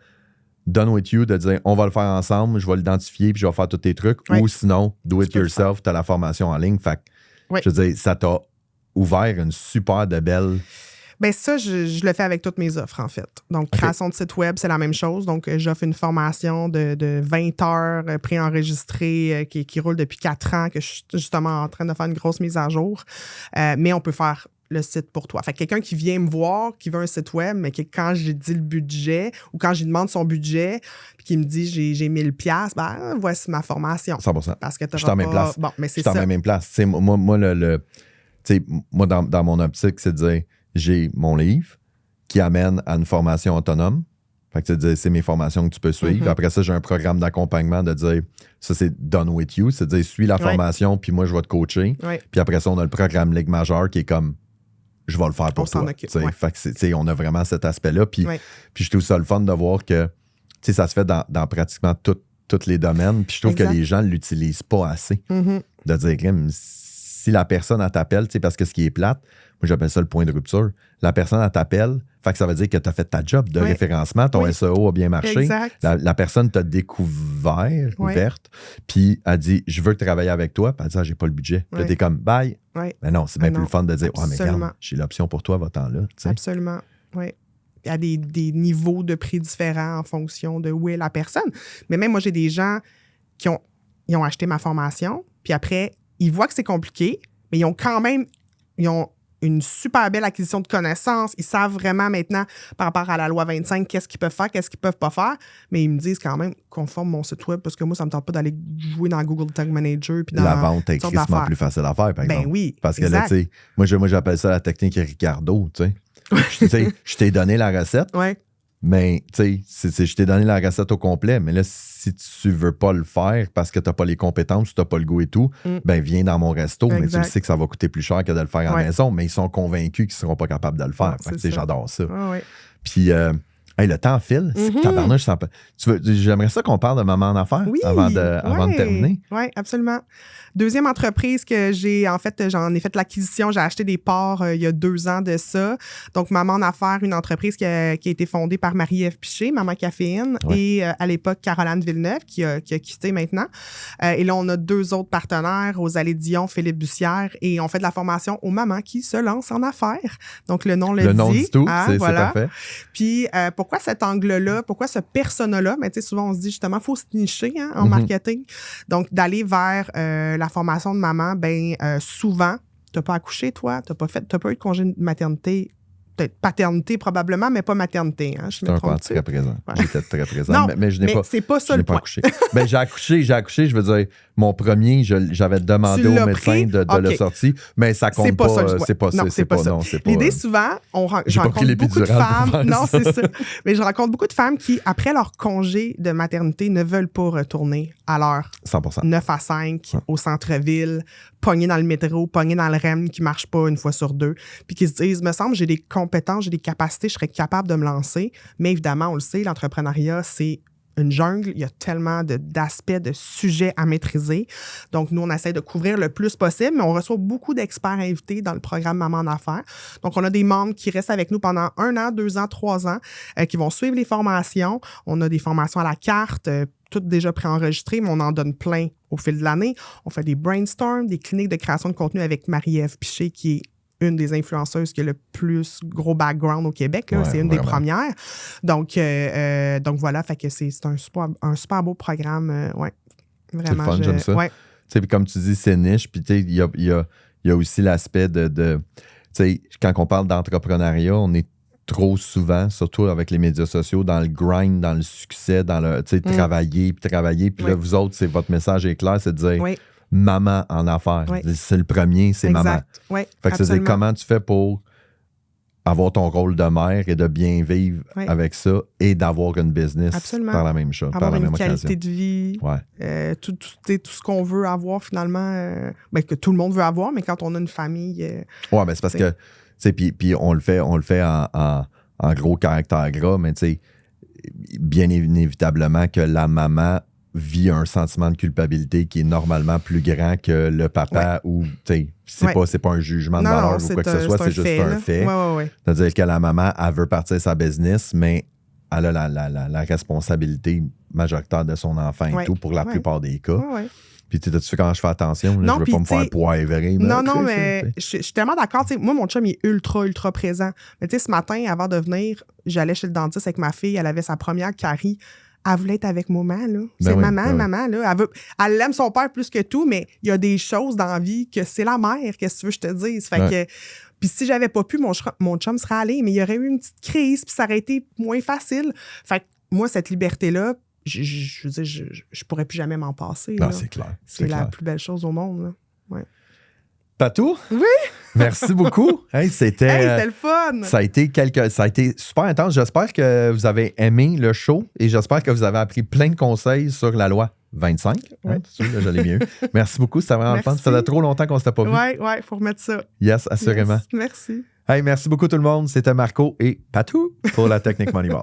[SPEAKER 1] done with you, de dire on va le faire ensemble, je vais l'identifier puis je vais faire tous tes trucs. Ou sinon, do it yourself, tu as la formation en ligne. Fait je veux dire, ça t'a ouvert une super de belle.
[SPEAKER 2] Bien, ça, je le fais avec toutes mes offres, en fait. Donc, création de site web, c'est la même chose. Donc, j'offre une formation de 20 heures préenregistrée qui roule depuis 4 ans, que je suis justement en train de faire une grosse mise à jour. Mais on peut faire le site pour toi. Fait que quelqu'un qui vient me voir, qui veut un site web, mais que quand j'ai dit le budget ou quand j'ai demandé son budget, puis qu'il me dit j'ai 1000$, ben voici ma formation.
[SPEAKER 1] 100%.
[SPEAKER 2] Parce que tu
[SPEAKER 1] je suis en même place.
[SPEAKER 2] Bon, mais c'est
[SPEAKER 1] ça. Je suis en même place. T'sais, moi, dans mon optique, c'est de dire j'ai mon livre qui amène à une formation autonome. Fait que c'est mes formations que tu peux suivre. Mm-hmm. Après ça, j'ai un programme d'accompagnement de dire ça, c'est done with you. C'est de dire suis la formation, puis moi, je vais te coacher. Puis après ça, on a le programme Ligue majeure qui est comme je vais le faire pour toi. Fait que on a vraiment cet aspect-là. Puis je trouve ça le fun de voir que ça se fait dans pratiquement tous les domaines. Puis je trouve que les gens ne l'utilisent pas assez.
[SPEAKER 2] Mm-hmm.
[SPEAKER 1] De dire, si la personne elle t'appelle, parce que ce qui est plate, j'appelle ça le point de rupture. La personne, elle t'appelle, fait que ça veut dire que tu as fait ta job de référencement, ton SEO a bien marché.
[SPEAKER 2] Exact.
[SPEAKER 1] La personne t'a ouverte, puis elle dit « Je veux travailler avec toi », puis elle dit « Ah, j'ai pas le budget ». Puis là, t'es comme « Bye ». Mais non, c'est bien plus le fun de dire « Ouais, mais regarde, j'ai l'option pour toi, va-t'en là. »
[SPEAKER 2] Absolument, oui. Il y a des niveaux de prix différents en fonction de où est la personne. Mais même moi, j'ai des gens qui ont acheté ma formation, puis après, ils voient que c'est compliqué, mais ils ont une super belle acquisition de connaissances. Ils savent vraiment maintenant, par rapport à la loi 25, qu'est-ce qu'ils peuvent faire, qu'est-ce qu'ils peuvent pas faire. Mais ils me disent quand même, conforme mon site web, parce que moi, ça me tente pas d'aller jouer dans Google Tag Manager. Puis dans
[SPEAKER 1] la vente est crissement plus facile à faire, par exemple.
[SPEAKER 2] Ben oui,
[SPEAKER 1] parce que là, tu sais, moi, j'appelle ça la technique Ricardo, tu sais. Je t'ai donné la recette, mais tu sais, je t'ai donné la recette au complet, mais là, si tu veux pas le faire parce que tu n'as pas les compétences, tu n'as pas le goût et tout, ben viens dans mon resto, mais tu sais que ça va coûter plus cher que de le faire à la maison, mais ils sont convaincus qu'ils ne seront pas capables de le faire. J'adore ça. Puis, le temps file. Tabarnouche, j'aimerais ça qu'on parle de Maman en affaires avant de terminer.
[SPEAKER 2] Oui, absolument. Deuxième entreprise que j'en ai fait l'acquisition, j'ai acheté des parts il y a 2 ans de ça. Donc, Maman en affaires, une entreprise qui a été fondée par Marie-Ève Piché, Maman Caféine, et à l'époque, Caroline Villeneuve, qui a quitté maintenant. Et là, on a 2 autres partenaires, Rosalie Dion, Philippe Bussière, et on fait de la formation aux mamans qui se lancent en affaires. Donc, le nom le dit.
[SPEAKER 1] Le nom dit tout, c'est
[SPEAKER 2] voilà.
[SPEAKER 1] parfait.
[SPEAKER 2] Puis, pourquoi cet angle-là, pourquoi ce persona-là? Mais tu sais, souvent, on se dit justement, il faut se nicher en marketing. Donc, d'aller vers la formation de maman, souvent, tu n'as pas accouché, toi, tu n'as pas eu de congé de maternité, peut-être paternité probablement, mais pas maternité. Hein,
[SPEAKER 1] j'étais encore très présent. Ouais. J'étais très présent.
[SPEAKER 2] Non,
[SPEAKER 1] mais je n'ai pas,
[SPEAKER 2] c'est pas ça le point.
[SPEAKER 1] Accouché. J'ai accouché, je veux dire, mon premier, j'avais demandé au médecin de le sortir, mais ça compte pas. C'est pas ça.
[SPEAKER 2] L'idée, souvent, je rencontre beaucoup de femmes. Non, c'est ça. Mais je rencontre beaucoup de femmes qui, après leur congé de maternité, ne veulent pas retourner à l'heure 9 à 5 au centre-ville, pogner dans le métro, pogner dans le REM qui marche pas une fois sur 2, puis qui se disent, me semble, j'ai des compétences, j'ai des capacités, je serais capable de me lancer. Mais évidemment, on le sait, l'entrepreneuriat, c'est une jungle. Il y a tellement d'aspects, de sujets à maîtriser. Donc, nous, on essaie de couvrir le plus possible, mais on reçoit beaucoup d'experts invités dans le programme Maman en affaires. Donc, on a des membres qui restent avec nous pendant 1 an, 2 ans, 3 ans, qui vont suivre les formations. On a des formations à la carte, toutes déjà préenregistrées, mais on en donne plein au fil de l'année. On fait des brainstorms, des cliniques de création de contenu avec Marie-Ève Piché, qui est une des influenceuses qui a le plus gros background au Québec. Là. C'est une des premières. Donc voilà, fait que c'est un super beau programme. Vraiment.
[SPEAKER 1] C'est le fun, j'aime ça.
[SPEAKER 2] Ouais.
[SPEAKER 1] Comme tu dis, c'est niche. Puis il y a aussi l'aspect de quand on parle d'entrepreneuriat, on est trop souvent, surtout avec les médias sociaux, dans le grind, dans le succès, dans le travailler. Puis là, vous autres, votre message est clair, c'est de dire... Maman en affaires. C'est le premier, c'est maman. Fait que c'est comment tu fais pour avoir ton rôle de mère et de bien vivre avec ça et d'avoir une business par la même chose, par la même occasion.
[SPEAKER 2] Qualité de vie, tout ce qu'on veut avoir finalement, que tout le monde veut avoir, mais quand on a une famille...
[SPEAKER 1] mais c'est parce que, puis on le fait en gros caractère gras, mais bien inévitablement que la maman vit un sentiment de culpabilité qui est normalement plus grand que le papa ou, c'est pas un jugement de valeur ou quoi que ce soit, c'est juste un fait. C'est-à-dire que la maman, elle veut partir sa business, mais elle a la responsabilité majoritaire de son enfant et tout pour la plupart des cas. Puis, tu fais quand je fais attention, là, je veux pas me faire poivrer.
[SPEAKER 2] Non, mais je suis tellement d'accord. Moi, mon chum, il est ultra présent. Mais ce matin, avant de venir, j'allais chez le dentiste avec ma fille, elle avait sa première carie. Elle voulait être avec maman, là. C'est maman, là. Elle aime son père plus que tout, mais il y a des choses dans la vie que c'est la mère, qu'est-ce que tu veux que je te dise. Fait que, puis si j'avais pas pu, mon chum serait allé, mais il y aurait eu une petite crise, puis ça aurait été moins facile. Fait que moi, cette liberté-là, je veux dire, je pourrais plus jamais m'en passer.
[SPEAKER 1] Non, c'est clair.
[SPEAKER 2] C'est la plus belle chose au monde, là. Ouais.
[SPEAKER 1] Patou?
[SPEAKER 2] Oui!
[SPEAKER 1] Merci beaucoup.
[SPEAKER 2] C'était le fun.
[SPEAKER 1] Ça a été super intense. J'espère que vous avez aimé le show et j'espère que vous avez appris plein de conseils sur la loi 25. Je l'ai mieux. Merci beaucoup. C'était vraiment le fun. Ça faisait trop longtemps qu'on ne s'était pas vu.
[SPEAKER 2] Oui, il faut remettre ça.
[SPEAKER 1] Yes, assurément.
[SPEAKER 2] Yes, merci.
[SPEAKER 1] Merci beaucoup tout le monde. C'était Marco et Patou pour la Technique Moneyball.